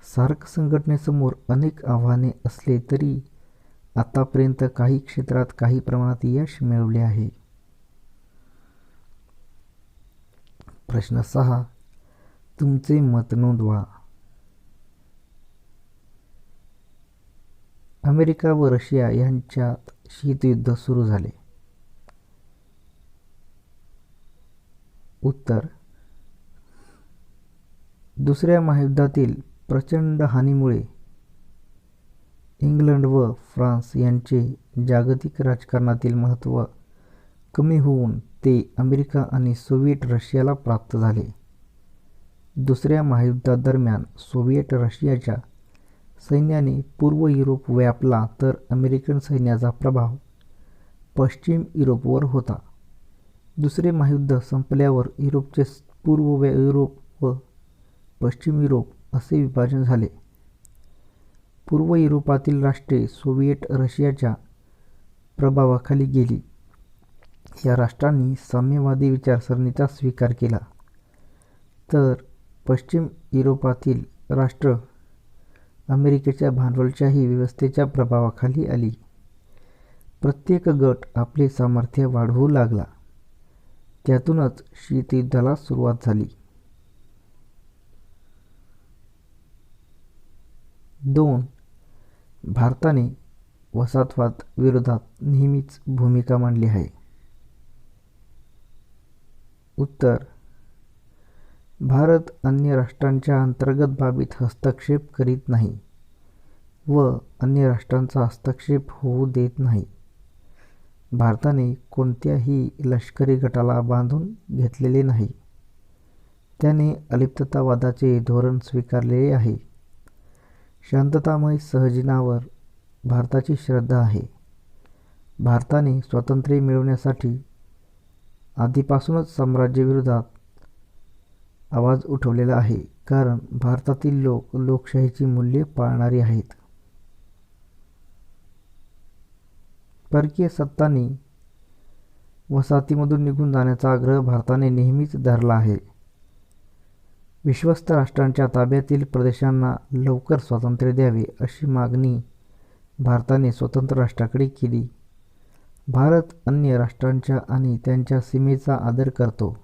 सार्क संघटनेसमोर अनेक आव्हाने असले तरी आतापर्यंत काही क्षेत्रात काही प्रमाणात यश मिळवले आहे. प्रश्न 6. तुमचे मत नोंदवा. अमेरिका व रशिया यांच्यात शीतयुद्ध सुरू झाले. उत्तर: दुसऱ्या महायुद्धातील प्रचंड हानीमुळे इंग्लंड व फ्रान्स यांचे जागतिक राजकारणातील महत्त्व कमी होऊन ते अमेरिका आणि सोव्हिएट रशियाला प्राप्त झाले. दुसऱ्या महायुद्धादरम्यान सोव्हिएट रशियाच्या सैन्याने पूर्व युरोप व्यापला तर अमेरिकन सैन्याचा प्रभाव पश्चिम युरोपवर होता. दुसरे महायुद्ध संपल्यावर युरोपचे पूर्व युरोप व पश्चिम युरोप असे विभाजन झाले. पूर्व युरोपातील राष्ट्रे सोव्हिएट रशियाच्या प्रभावाखाली गेली. या राष्ट्रांनी साम्यवादी विचारसरणीचा स्वीकार केला, तर पश्चिम युरोपातील राष्ट्र अमेरिकेच्या भांडवलशाही व्यवस्थेच्या प्रभावाखाली आली. प्रत्येक गट आपले सामर्थ्य वाढवू लागला. त्यातूनच शीतयुद्धाला सुरुवात झाली. 2. भारताने वसाहतवाद विरोधात नेहमीच भूमिका मांडली आहे. उत्तर: भारत अन्य राष्ट्रांच्या अंतर्गत बाबीत हस्तक्षेप करीत नाही व अन्य राष्ट्रांचा हस्तक्षेप होऊ देत नाही. भारताने कोणत्याही लष्करी गटाला बांधून घेतलेले नाही. त्याने अलिप्ततावादाचे धोरण स्वीकारलेले आहे. शांततामय सहजीवनावर भारताची श्रद्धा आहे. भारताने स्वातंत्र्य मिळवण्यासाठी आधीपासूनच साम्राज्याविरोधात आवाज उठवलेला आहे, कारण भारतातील लोक लोकशाहीची मूल्ये पाळणारी आहेत. परकीय सत्तांनी वसाहतीमधून निघून जाण्याचा आग्रह भारताने नेहमीच धरला आहे. विश्वस्त राष्ट्रांच्या ताब्यातील प्रदेशांना लवकर स्वातंत्र्य द्यावे अशी मागणी भारताने स्वतंत्र राष्ट्राकडे केली. भारत अन्य राष्ट्रांच्या आणि त्यांच्या सीमेचा आदर करतो.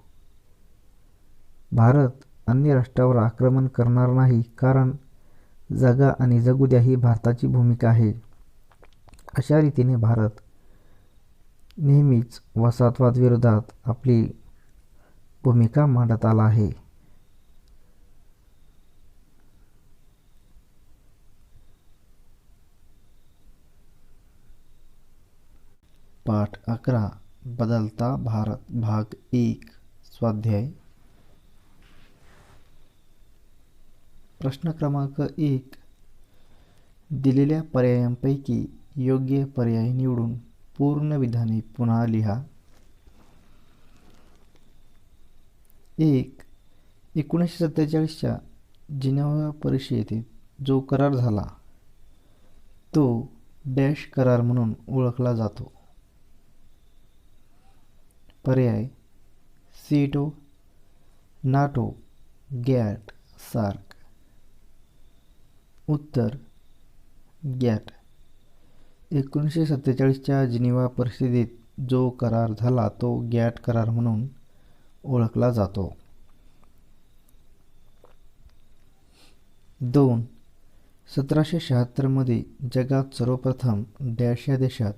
भारत अन्य राष्ट्रावर आक्रमण करणार नाही, कारण जगा आणि जगू द्या ही भारताची भूमिका आहे. अशा रीतीने भारत नेहमीच वसाहतवाद विरोधात आपली भूमिका मांडत आला आहे. पाठ 11 बदलता भारत भाग 1 स्वाध्याय. प्रश्न क्रमांक 1. दिलेल्या पर्यायांपैकी योग्य पर्याय निवडून पूर्ण विधाने पुन्हा लिहा. 1. 1947च्या जिनेव्हा परिषदेत जो करार झाला तो डॅश करार म्हणून ओळखला जातो. पर्याय: सीटो, नाटो, गॅट, सार्क. उत्तर: गॅट. 1947च्या जिनेव्हा परिषदेत जो करार झाला तो गॅट करार म्हणून ओळखला जातो. 2. 1776 मध्ये जगात सर्वप्रथम डॅश या देशात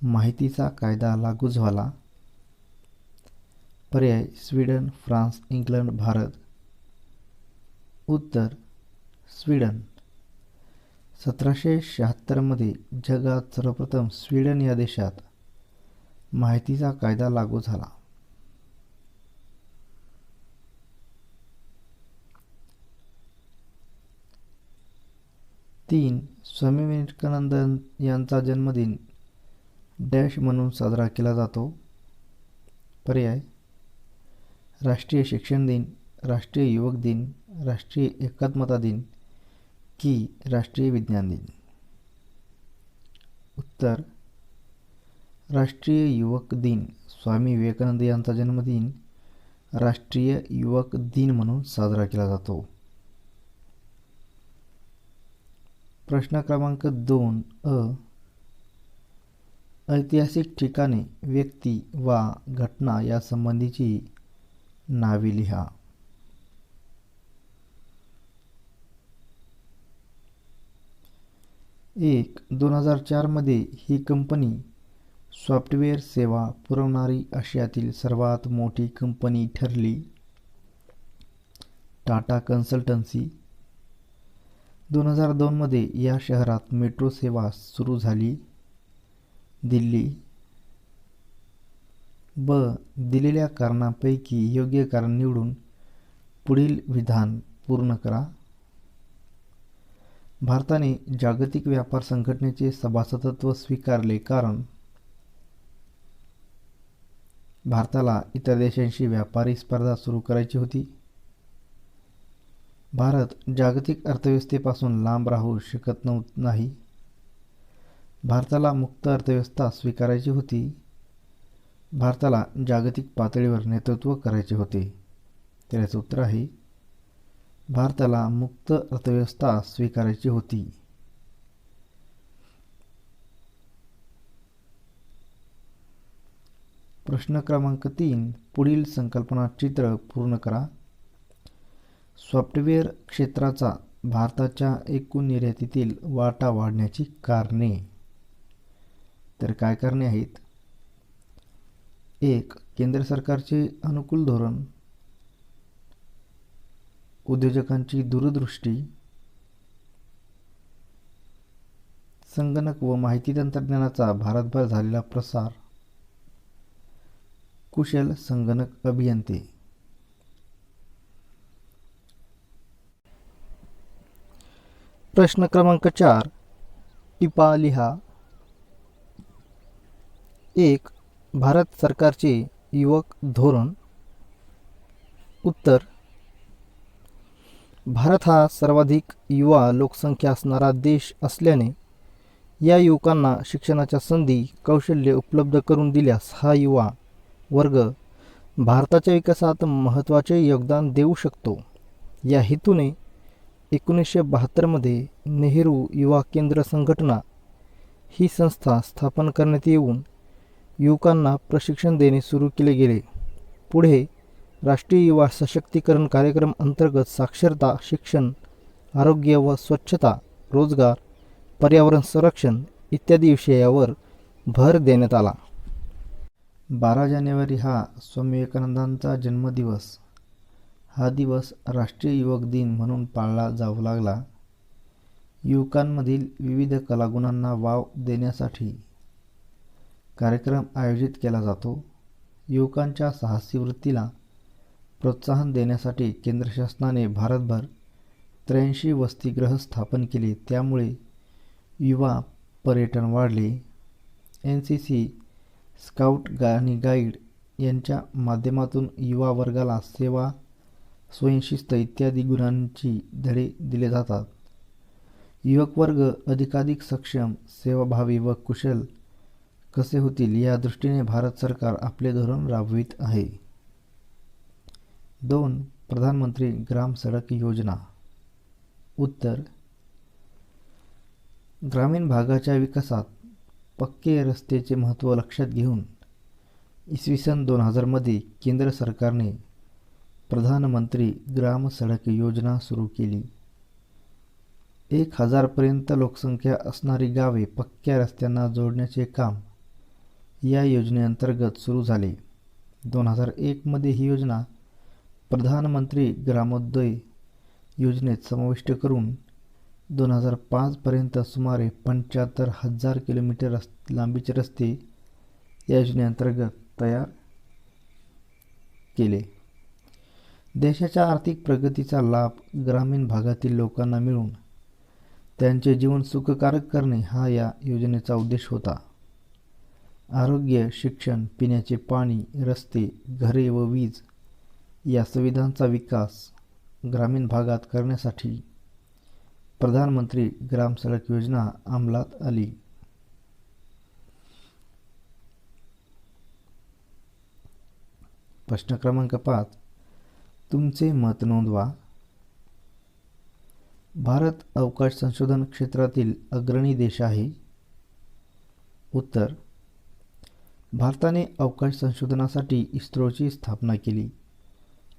माहितीचा कायदा लागू झाला? पर्याय स्वीडन, फ्रान्स, इंग्लंड, भारत. उत्तर स्वीडन. 1776 जगात सर्वप्रथम स्वीडन या देशात माहितीचा कायदा लागू झाला. 3. स्वामी विवेकानंद यांचा जन्मदिन डॅश म्हणून साजरा केला जातो? पर्याय राष्ट्रीय शिक्षण दिन, राष्ट्रीय युवक दिन, राष्ट्रीय एकात्मता दिन की राष्ट्रीय विज्ञान दिन. उत्तर राष्ट्रीय युवक दिन. स्वामी विवेकानंद यांचा जन्मदिन राष्ट्रीय युवक दिन म्हणून साजरा केला जातो. प्रश्न क्रमांक 2 अ. ऐतिहासिक ठिकाणे, व्यक्ती वा घटना यासंबंधीची नावे लिहा. 1. 2004 मध्ये ही कंपनी सॉफ्टवेअर सेवा पुरवणारी आशियातील सर्वात मोठी कंपनी ठरली. टाटा कन्सल्टन्सी. 2002 मध्ये या शहरात मेट्रो सेवा सुरू झाली. दिल्ली. ब. दिलेल्या कारणांपैकी योग्य कारण निवडून पुढील विधान पूर्ण करा. भारताने जागतिक व्यापार संघटनेचे सभासदत्व स्वीकारले कारण भारताला इतर देशांशी व्यापारी स्पर्धा सुरू करायची होती. भारत जागतिक अर्थव्यवस्थेपासून लांब राहू शकत नाही. भारताला मुक्त अर्थव्यवस्था स्वीकारायची होती. भारताला जागतिक पातळीवर नेतृत्व करायचे होते. तर याचं उत्तर आहे भारताला मुक्त अर्थव्यवस्था स्वीकारायची होती. प्रश्न क्रमांक 3. पुढील संकल्पना चित्र पूर्ण करा. सॉफ्टवेअर क्षेत्राचा भारताच्या एकूण निर्यातीतील वाटा वाढण्याची कारणे. तर काय कारणे आहेत? 1. केंद्र सरकारचे अनुकूल धोरण, उद्योजकांची दूरदृष्टी, संगणक व माहिती तंत्रज्ञानाचा भारतभर झालेला प्रसार, कुशल संगणक अभियंते. प्रश्न क्रमांक 4. टिपा लिहा. 1. भारत सरकारचे युवक धोरण. उत्तर भारत हा सर्वाधिक युवा लोकसंख्या असणारा देश असल्याने या युवकांना शिक्षणाच्या संधी, कौशल्य उपलब्ध करून दिल्यास हा युवा वर्ग भारताच्या विकासात महत्त्वाचे योगदान देऊ शकतो. या हेतूने 1972 मध्ये नेहरू युवा केंद्र संघटना ही संस्था स्थापन करण्यात येऊन युवकांना प्रशिक्षण देणे सुरू केले गेले. पुढे राष्ट्रीय युवा सशक्तीकरण कार्यक्रम अंतर्गत साक्षरता, शिक्षण, आरोग्य व स्वच्छता, रोजगार, पर्यावरण संरक्षण इत्यादी विषयावर भर देण्यात आला. 12 जानेवारी हा स्वामी विवेकानंदांचा जन्मदिवस. हा दिवस राष्ट्रीय युवक दिन म्हणून पाळला जाऊ लागला. युवकांमधील विविध कलागुणांना वाव देण्यासाठी कार्यक्रम आयोजित केला जातो. युवकांच्या साहसी वृत्तीला प्रोत्साहन देण्यासाठी केंद्र शासनाने भारतभर 83 वसतिगृह स्थापन केले. त्यामुळे युवा पर्यटन वाढले. NCC, स्काउट आणि गाईड यांच्या माध्यमातून युवा वर्गाला सेवा, स्वयंशिस्त इत्यादी गुणांची धडे दिले जातात. युवक वर्ग अधिकाधिक सक्षम, सेवाभावी व कुशल कसे होतील या दृष्टीने भारत सरकार आपले धोरण राबवित आहे. 2. प्रधानमंत्री ग्राम सडक योजना. उत्तर ग्रामीण भागाच्या विकासात पक्के रस्त्याचे महत्त्व लक्षात घेऊन इसवी 2000 मध्ये केंद्र सरकारने प्रधानमंत्री ग्राम सडक योजना सुरू केली. 1000 पर्यंत लोकसंख्या असणारी गावे पक्क्या रस्त्यांना जोडण्याचे काम या योजनेअंतर्गत सुरू झाले. 2001मध्ये ही योजना प्रधानमंत्री ग्रामोदय योजनेत समाविष्ट करून 2005पर्यंत सुमारे 75,000 किलोमीटर लांबीचे रस्ते या योजनेअंतर्गत तयार केले. देशाच्या आर्थिक प्रगतीचा लाभ ग्रामीण भागातील लोकांना मिळून त्यांचे जीवन सुखकारक करणे हा या योजनेचा उद्देश होता. आरोग्य, शिक्षण, पिण्याचे पाणी, रस्ते, घरे व वीज या सुविधांचा विकास ग्रामीण भागात करण्यासाठी प्रधानमंत्री ग्राम सडक योजना अंमलात आली. प्रश्न क्रमांक 5. तुमचे मत नोंदवा. भारत अवकाश संशोधन क्षेत्रातील अग्रणी देश आहे. उत्तर: भारताने अवकाश संशोधनासाठी इस्रोची स्थापना केली.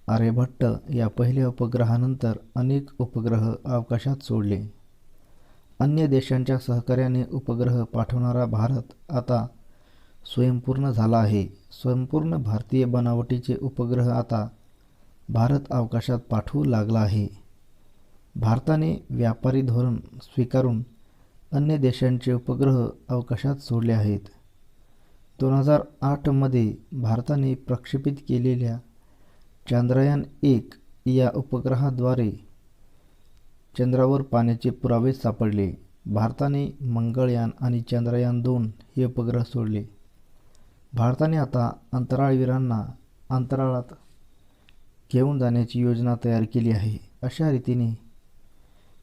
आर्यभट्ट या पहिल्या उपग्रहानंतर अनेक उपग्रह अवकाशात सोडले. अन्य देशांच्या सहकार्याने उपग्रह पाठवणारा भारत आता स्वयंपूर्ण झाला आहे. संपूर्ण भारतीय बनावटीचे उपग्रह आता भारत अवकाशात पाठवू लागला आहे. भारताने व्यापारी धोरण स्वीकारून अन्य देशांचे उपग्रह अवकाशात सोडले आहेत. 2008मध्ये भारताने प्रक्षेपित केलेल्या चांद्रयान-1 या उपग्रहाद्वारे चंद्रावर पाण्याचे पुरावे सापडले. भारताने मंगळयान आणि चांद्रयान-2 हे उपग्रह सोडले. भारताने आता अंतराळवीरांना अंतराळात घेऊन जाण्याची योजना तयार केली आहे. अशा रीतीने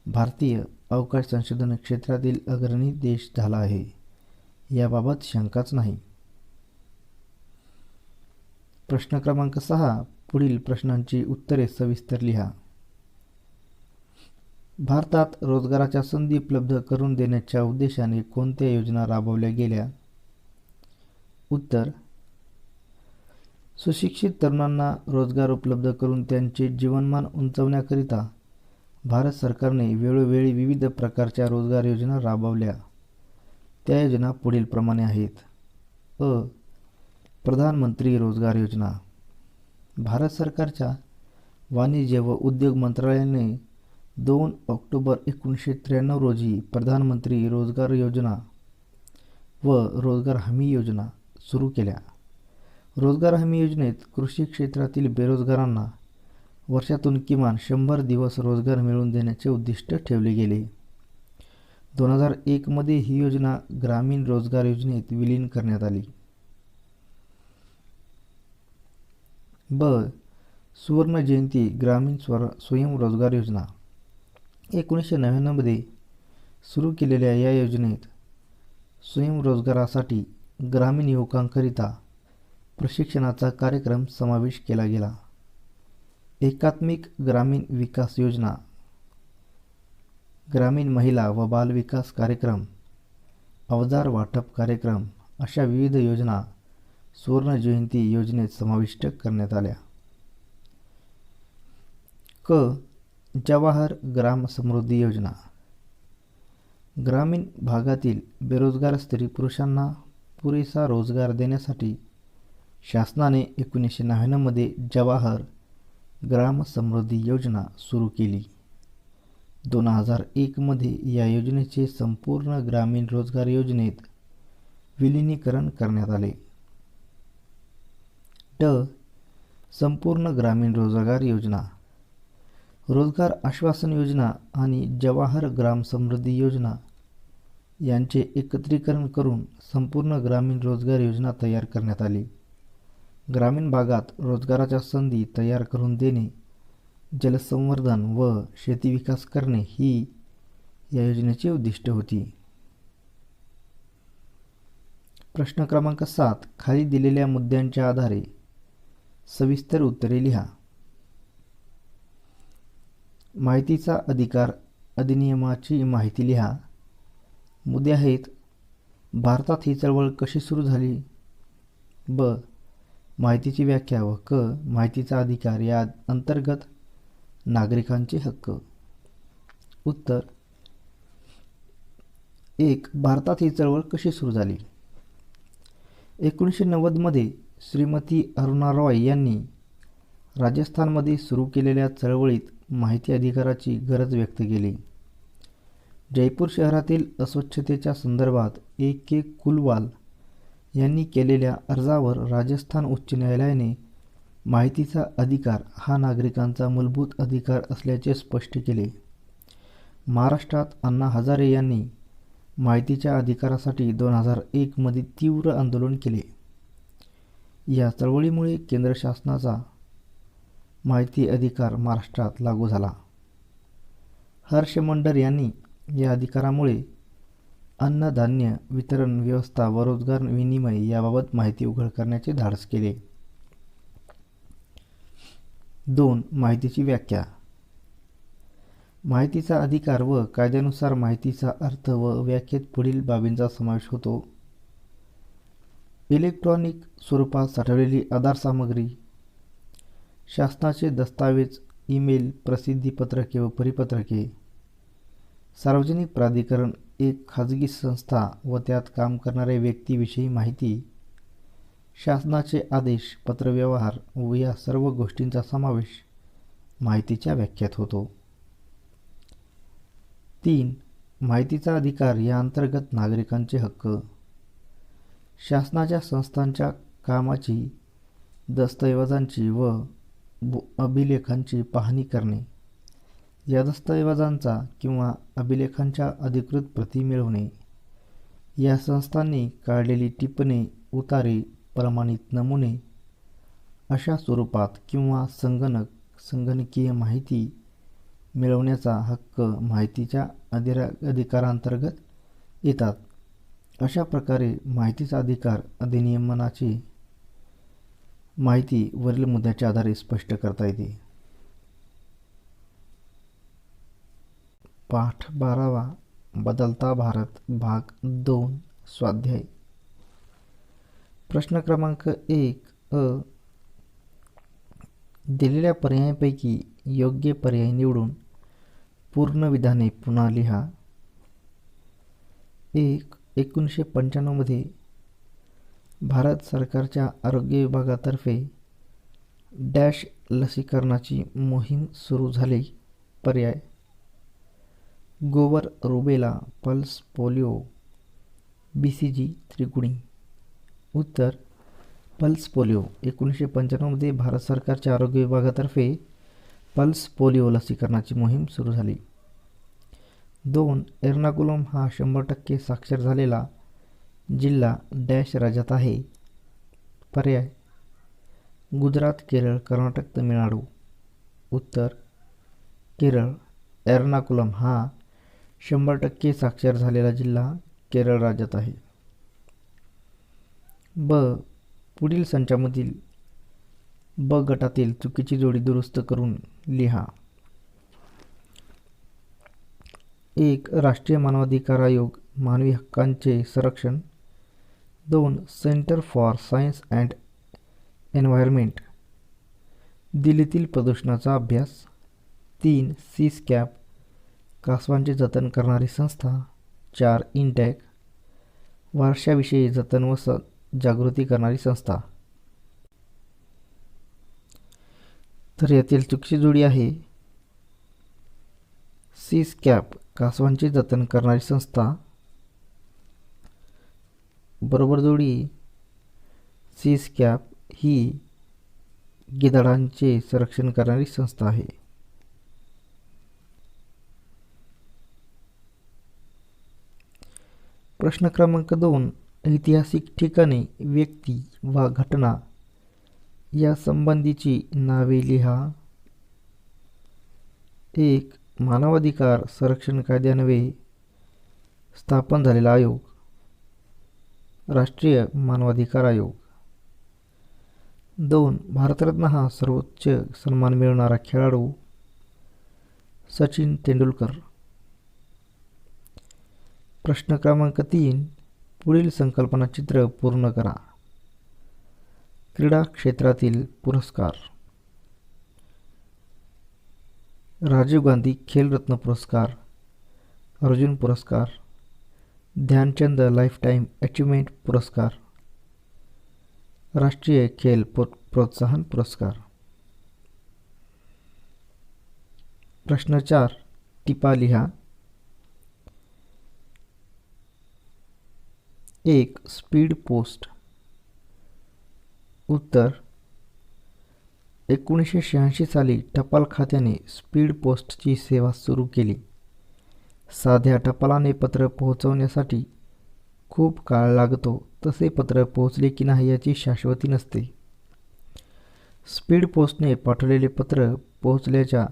भारतीय अवकाश संशोधन क्षेत्रातील अग्रणी देश झाला आहे, याबाबत शंकाच नाही. प्रश्न क्रमांक 6. पुढील प्रश्नांची उत्तरे सविस्तर लिहा. भारतात रोजगाराच्या संधी उपलब्ध करून देण्याच्या उद्देशाने कोणत्या योजना राबवल्या गेल्या? उत्तर: सुशिक्षित तरुणांना रोजगार उपलब्ध करून त्यांचे जीवनमान उंचावण्याकरिता भारत सरकारने वेळोवेळी विविध प्रकारच्या रोजगार योजना राबवल्या. त्या योजना पुढीलप्रमाणे आहेत. अ. प्रधानमंत्री रोजगार योजना. भारत सरकारच्या वाणिज्य व उद्योग मंत्रालयाने 2 ऑक्टोबर 1993 रोजी प्रधानमंत्री रोजगार योजना व रोजगार हमी योजना सुरू केल्या. रोजगार हमी योजनेत कृषी क्षेत्रातील बेरोजगारांना वर्षातून किमान 100 दिवस रोजगार मिळवून देण्याचे उद्दिष्ट ठेवले गेले. 2001मध्ये ही योजना ग्रामीण रोजगार योजनेत विलीन करण्यात आली. ब. सुवर्ण जयंती ग्रामीण स्वयंरोजगार योजना. 1999मध्ये सुरू केलेल्या या योजनेत स्वयंरोजगारासाठी ग्रामीण युवकांकरिता प्रशिक्षणाचा कार्यक्रम समावेश केला गेला. एकात्मिक ग्रामीण विकास योजना, ग्रामीण महिला व बाल विकास कार्यक्रम, अवजार वाटप कार्यक्रम अशा विविध योजना सुवर्ण जयंती योजनेत समाविष्ट करण्यात आल्या. क. जवाहर ग्राम समृद्धी योजना. ग्रामीण भागातील बेरोजगार स्त्री पुरुषांना पुरेसा रोजगार देण्यासाठी शासनाने 1999मध्ये जवाहर ग्राम समृद्धी योजना सुरू केली. 2001मध्ये या योजनेचे संपूर्ण ग्रामीण रोजगार योजनेत विलीनीकरण करण्यात आले. ड. संपूर्ण ग्रामीण रोजगार योजना. रोजगार आश्वासन योजना आणि जवाहर ग्राम समृद्धी योजना यांचे एकत्रीकरण करून संपूर्ण ग्रामीण रोजगार योजना तयार करण्यात आली. ग्रामीण भागात रोजगाराच्या संधी तयार करून देणे, जलसंवर्धन व शेती विकास करणे ही या योजनेची उद्दिष्ट होती. प्रश्न क्रमांक 7. खाली दिलेल्या मुद्द्यांच्या आधारे सविस्तर उत्तरे लिहा. माहितीचा अधिकार अधिनियमाची माहिती लिहा. मुद्दे आहेत. भारतात ही चळवळ कशी सुरू झाली? ब. माहितीची व्याख्या व क. माहितीचा अधिकार या अंतर्गत नागरिकांचे हक्क. उत्तर. 1. भारतात ही चळवळ कशी सुरू झाली? 1990मध्ये श्रीमती अरुणा रॉय यांनी राजस्थानमध्ये सुरू केलेल्या चळवळीत माहिती अधिकाराची गरज व्यक्त केली. जयपूर शहरातील अस्वच्छतेच्या संदर्भात A.K. कुलवाल यांनी केलेल्या अर्जावर राजस्थान उच्च न्यायालयाने माहितीचा अधिकार हा नागरिकांचा मूलभूत अधिकार असल्याचे स्पष्ट केले. महाराष्ट्रात अण्णा हजारे यांनी माहितीच्या अधिकारासाठी 2001 मध्ये तीव्र आंदोलन केले. या चळवळीमुळे केंद्र शासनाचा माहिती अधिकार महाराष्ट्रात लागू झाला. हर्ष मंडर यांनी या अधिकारामुळे अन्नधान्य वितरण व्यवस्था व रोजगार विनिमय याबाबत माहिती उघड करण्याचे धाडस केले. 2. माहितीची व्याख्या. माहितीचा अधिकार व कायद्यानुसार माहितीचा अर्थ व व्याख्येत पुढील बाबींचा समावेश होतो. इलेक्ट्रॉनिक स्वरूपात साठवलेली आधार सामग्री, शासनाचे दस्तावेज, ईमेल, प्रसिद्धीपत्रके व परिपत्रके, सार्वजनिक प्राधिकरण, एक खाजगी संस्था व त्यात काम करणाऱ्या व्यक्तीविषयी माहिती, शासनाचे आदेश, पत्रव्यवहार व या सर्व गोष्टींचा समावेश माहितीच्या व्याख्यात होतो. 3. माहितीचा अधिकार या अंतर्गत नागरिकांचे हक्क. शासनाच्या संस्थांच्या कामाची, दस्तऐवजांची व अभिलेखांची पाहणी करणे, या दस्तऐवजांचा किंवा अभिलेखांच्या अधिकृत प्रती मिळवणे, या संस्थांनी काढलेली टिपणे, उतारे, प्रमाणित नमुने अशा स्वरूपात किंवा संगणकीय माहिती मिळवण्याचा हक्क माहितीच्या अधिकारांतर्गत येतात. अशा प्रकारे माहितीचा अधिकार अधिनियमनाची माहिती वरील मुद्द्याच्या आधारे स्पष्ट करता येते. पाठ 12 बदलता भारत भाग 2 स्वाध्याय. प्रश्न क्रमांक 1 अ. दिलेल्या पर्यायांपैकी योग्य पर्याय निवडून पूर्ण विधाने पुन्हा लिहा. 1. 1995 मध्ये भारत सरकारच्या आरोग्य विभागातर्फे डॅश लसीकरणाची मोहीम सुरू झाली. पर्याय: गोवर, रुबेला, पल्स पोलिओ, BCG त्रिगुणी. उत्तर: पल्स पोलिओ. 1995 मध्ये भारत सरकारच्या आरोग्य विभागातर्फे पल्स पोलिओ लसीकरणाची मोहीम सुरू झाली. 2. एर्नाकुलम हा 100% साक्षर झालेला जिल्हा डॅश राज्यात आहे. पर्याय: गुजरात, केरळ, कर्नाटक, तमिळनाडू. उत्तर: केरळ. एर्नाकुलम हा 100% साक्षर झालेला जिल्हा केरळ राज्यात आहे. ब. पुढील संचामधील ब गटातील चुकीची जोडी दुरुस्त करून लिहा. 1. राष्ट्रीय मानवाधिकार आयोग, मानवी हक्कांचे संरक्षण. 2. Centre for science and environment, दिल्लीतील प्रदूषणाचा अभ्यास. 3. सीस्कॅप, कासवांचे जतन करणारी संस्था. 4. इंटॅक, वारशाविषयी जतन व जागृती करणारी संस्था. तर यातील चुकीची जोडी आहे सीस्कॅप, कासवांचे जतन करणारी संस्था. बरोबर जोडी: सीस्कॅप ही गिधाडांचे संरक्षण करणारी संस्था आहे. प्रश्न क्रमांक 2. ऐतिहासिक ठिकाणे, व्यक्ती वा घटना या संबंधीची नावे लिहा. 1. मानवाधिकार संरक्षण कायद्यान्वये स्थापन झालेला आयोग, राष्ट्रीय मानवाधिकार आयोग. 2. भारतरत्न हा सर्वोच्च सन्मान मिळवणारा खेळाडू सचिन तेंडुलकर. प्रश्न क्रमांक 3. पुढील संकल्पना चित्र पूर्ण करा. क्रीडा क्षेत्रातील पुरस्कार: राजीव गांधी खेलरत्न पुरस्कार, अर्जुन पुरस्कार, ध्यानचंद लाइफटाइम अचीवमेंट पुरस्कार. राष्ट्रीय खेल प्रोत्साहन पुरस्कार। प्रश्न 4 टिपा लिहा। 1 स्पीड पोस्ट। उत्तर 1986 साली टपाल खात्याने स्पीड पोस्टची सेवा सुरू केली। साध्या टपालाने पत्र पोहोचवण्यासाठी खूप काळ लागतो, तसे पत्र पोहोचले की नाही याची शाश्वती नसते। स्पीड पोस्टने पाठवलेले पत्र पोहोचल्याच्या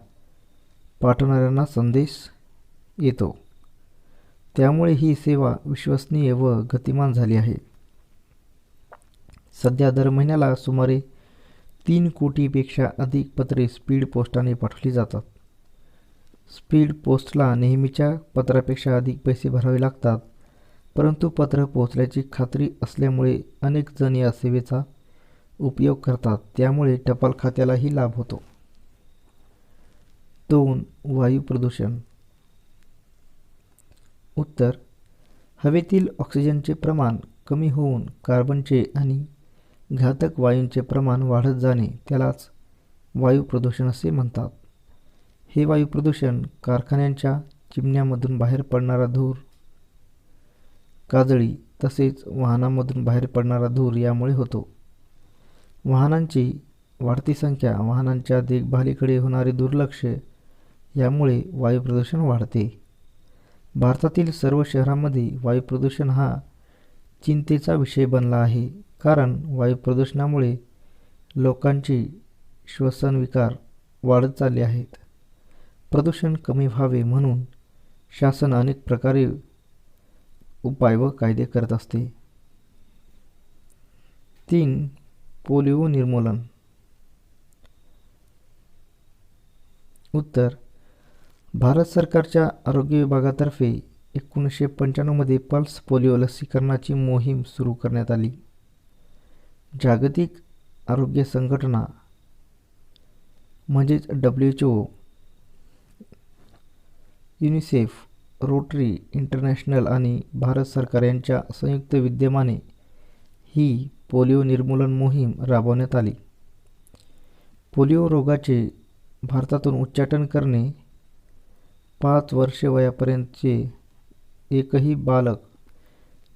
पाठवणाऱ्यांना संदेश येतो, त्यामुळे ही सेवा विश्वसनीय व गतिमान झाली आहे। सध्या दर महिन्याला सुमारे 3 कोटीपेक्षा अधिक पत्रे स्पीड पोस्टाने पाठवली जातात। स्पीड पोस्टला नेहमीच्या पत्रापेक्षा अधिक पैसे भरावे लागतात, परंतु पत्र पोहोचल्याची खात्री असल्यामुळे अनेक जण या सेवेचा उपयोग करतात, त्यामुळे टपाल खात्यालाही लाभ होतो। 2 वायू प्रदूषण। उत्तर हवेतील ऑक्सिजनचे प्रमाण कमी होऊन कार्बनचे आणि घातक वायूंचे प्रमाण वाढत जाणे त्यालाच वायू प्रदूषण असे म्हणतात। हे वायू प्रदूषण कारखान्यांच्या चिमण्यांमधून बाहेर पडणारा धूर, काजळी तसेच वाहनांमधून बाहेर पडणारा धूर यामुळे होतो। वाहनांची वाढती संख्या, वाहनांच्या देखभालीकडे होणारे दुर्लक्ष यामुळे वायू प्रदूषण वाढते। भारतातील सर्व शहरांमध्ये वायू प्रदूषण हा चिंतेचा विषय बनला आहे, कारण वायू प्रदूषणामुळे लोकांची श्वसन विकार वाढत चालले आहेत। प्रदूषण कमी व्हावे म्हणून शासन अनेक प्रकारे उपाय व कायदे करत असते। 3 पोलिओ निर्मूलन। उत्तर भारत सरकारच्या आरोग्य विभागातर्फे 1995 मध्ये पल्स पोलिओ लसीकरणाची मोहीम सुरू करण्यात आली। जागतिक आरोग्य संघटना म्हणजेच WHO, युनिसेफ, रोटरी इंटरनॅशनल आणि भारत सरकार यांच्या संयुक्त विद्यमाने ही पोलिओ निर्मूलन मोहीम राबवण्यात आली। पोलिओ रोगाचे भारतातून उच्चाटन करणे, 5 वर्षे वयापर्यंतचे एकही बालक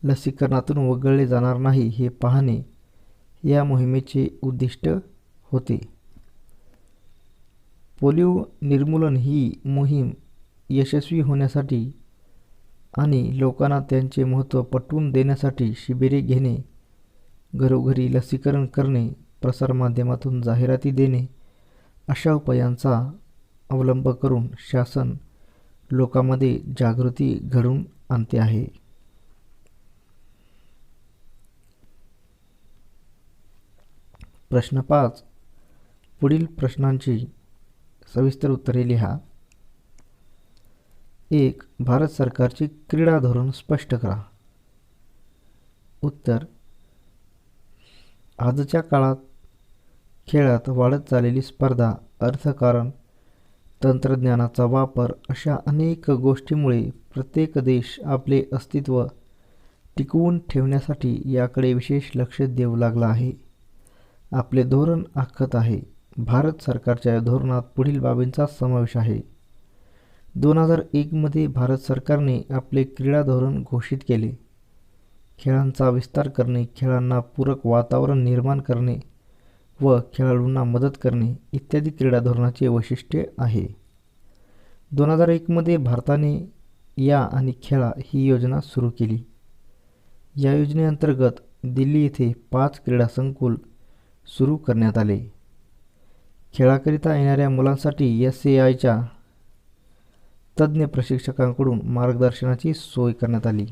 लसीकरणातून वगळले जाणार नाही हे पाहणे या मोहिमेचे उद्दिष्ट होते। पोलिओ निर्मूलन ही मोहीम यशस्वी होण्यासाठी आणि लोकांना त्यांचे महत्त्व पटवून देण्यासाठी शिबिरे घेणे, घरोघरी लसीकरण करणे, प्रसारमाध्यमातून जाहिराती देणे अशा उपायांचा अवलंब करून शासन लोकांमध्ये जागृती घडवून आणते आहे। प्रश्न 5 पुढील प्रश्नांची सविस्तर उत्तरे लिहा। 1 भारत सरकारचे क्रीडा धोरण स्पष्ट करा। उत्तर आजच्या काळात खेळात वाढत चाललेली स्पर्धा, अर्थकारण, तंत्रज्ञानाचा वापर अशा अनेक गोष्टींमुळे प्रत्येक देश आपले अस्तित्व टिकवून ठेवण्यासाठी याकडे विशेष लक्ष देऊ लागला आहे, आपले धोरण आखत आहे। भारत सरकारच्या या धोरणात पुढील बाबींचा समावेश आहे। 2001 मध्ये भारत सरकारने आपले क्रीडा धोरण घोषित केले। खेळांचा विस्तार करणे, खेळांना पूरक वातावरण निर्माण करणे व खेळाडूंना मदत करणे इत्यादी क्रीडा धोरणाचे वैशिष्ट्य आहे। 2001 मध्ये भारताने या आणि खेळा ही योजना सुरू केली। या योजनेअंतर्गत दिल्ली येथे 5 क्रीडा संकुल सुरू करण्यात आले। खेळाकरिता येणाऱ्या मुलांसाठी SAIच्या तज्ज्ञ प्रशिक्षकांकडून मार्गदर्शनाची सोय करण्यात आली।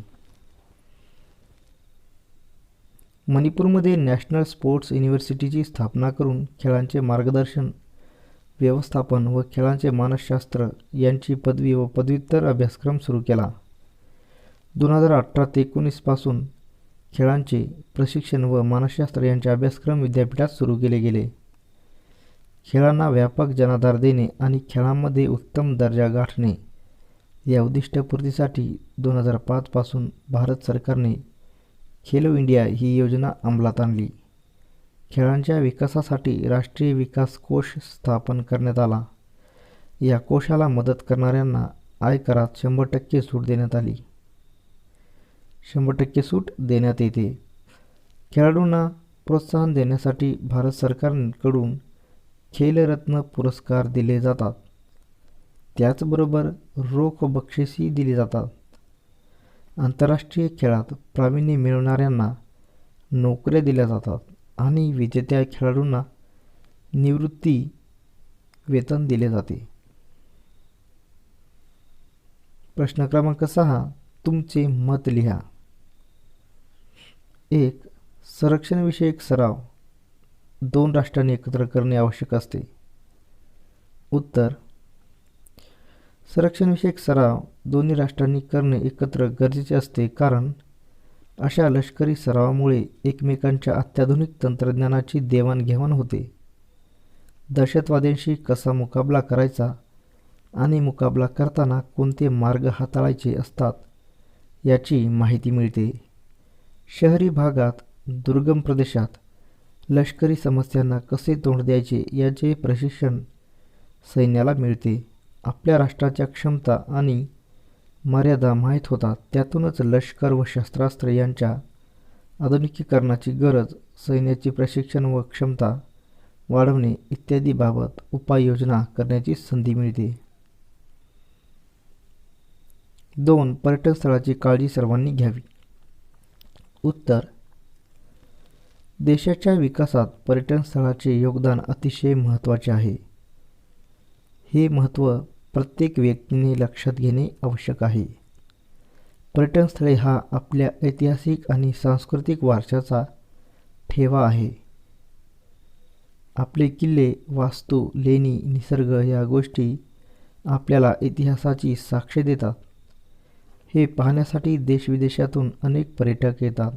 मणिपूरमध्ये नॅशनल स्पोर्ट्स युनिव्हर्सिटीची स्थापना करून खेळांचे मार्गदर्शन, व्यवस्थापन व खेळांचे मानसशास्त्र यांची पदवी व पदव्युत्तर अभ्यासक्रम सुरू केला। 2018 ते 19 पासून खेळांचे प्रशिक्षण व मानसशास्त्र यांचे अभ्यासक्रम विद्यापीठात सुरू केले गेले। खेळांना व्यापक जनाधार देणे आणि खेळांमध्ये उत्तम दर्जा गाठणे या उद्दिष्टपूर्तीसाठी 2005 पासून भारत सरकारने खेलो इंडिया ही योजना अंमलात आणली। खेळांच्या विकासासाठी राष्ट्रीय विकास कोष स्थापन करण्यात आला. या कोषाला मदत करणाऱ्यांना आयकरात 100% सूट देण्यात आली. 100% सूट देण्यात येते. खेळाडूंना प्रोत्साहन देण्यासाठी भारत सरकारकडून खेलरत्न पुरस्कार दिले जातात. त्याचबरोबर रोख बक्षीसही दिली जातात. आंतरराष्ट्रीय खेळात प्रावीण्य मिळवणाऱ्यांना नोकऱ्या दिल्या जातात आणि विजेत्या खेळाडूंना निवृत्ती वेतन दिले जाते. प्रश्न क्रमांक 6. तुमचे मत लिहा. 1. संरक्षणविषयक सराव 2 राष्ट्रांनी एकत्र करणे आवश्यक असते. उत्तर: संरक्षणविषयक सराव दोन्ही राष्ट्रांनी करणे एकत्र गरजेचे असते, कारण अशा लष्करी सरावामुळे एकमेकांच्या अत्याधुनिक तंत्रज्ञानाची देवाणघेवाण होते. दहशतवाद्यांशी कसा मुकाबला करायचा आणि मुकाबला करताना कोणते मार्ग हाताळायचे असतात याची माहिती मिळते. शहरी भागात, दुर्गम प्रदेशात लष्करी समस्यांना कसे तोंड द्यायचे याचे प्रशिक्षण सैन्याला मिळते. आपल्या राष्ट्राच्या क्षमता आणि मर्यादा माहीत होतात. त्यातूनच लष्कर व शस्त्रास्त्र यांच्या आधुनिकीकरणाची गरज, सैन्याची प्रशिक्षण व क्षमता वाढवणे इत्यादी बाबत उपाययोजना करण्याची संधी मिळते. 2. पर्यटन स्थळाची काळजी सर्वांनी घ्यावी. उत्तर: देशाच्या विकासात पर्यटन स्थळाचे योगदान अतिशय महत्त्वाचे आहे. हे महत्त्व प्रत्येक व्यक्तीने लक्षात घेणे आवश्यक आहे. पर्यटन स्थळे हा आपल्या ऐतिहासिक आणि सांस्कृतिक वारशाचा ठेवा आहे. आपले किल्ले, वास्तू, लेणी, निसर्ग या गोष्टी आपल्याला इतिहासाची साक्ष देतात. हे पाहण्यासाठी देशविदेशातून अनेक पर्यटक येतात.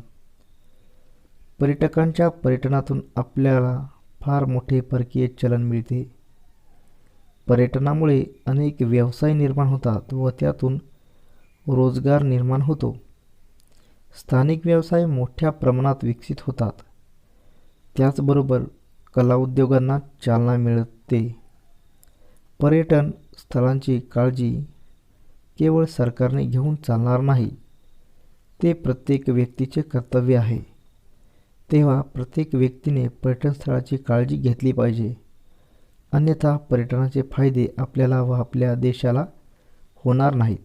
पर्यटकांच्या पर्यटनातून आपल्याला फार मोठे परकीय चलन मिळते. पर्यटनामुळे अनेक व्यवसाय निर्माण होतात व त्यातून रोजगार निर्माण होतो. स्थानिक व्यवसाय मोठ्या प्रमाणात विकसित होतात. त्याचबरोबर कला उद्योगांना चालना मिळते. पर्यटन स्थळांची काळजी केवळ सरकारने घेऊन चालणार नाही, ते प्रत्येक व्यक्तीचे कर्तव्य आहे. तेव्हा प्रत्येक व्यक्तीने पर्यटन स्थळाची काळजी घेतली पाहिजे. अन्यथा पर्यटनाचे फायदे आपल्याला व आपल्या देशाला होणार नाहीत.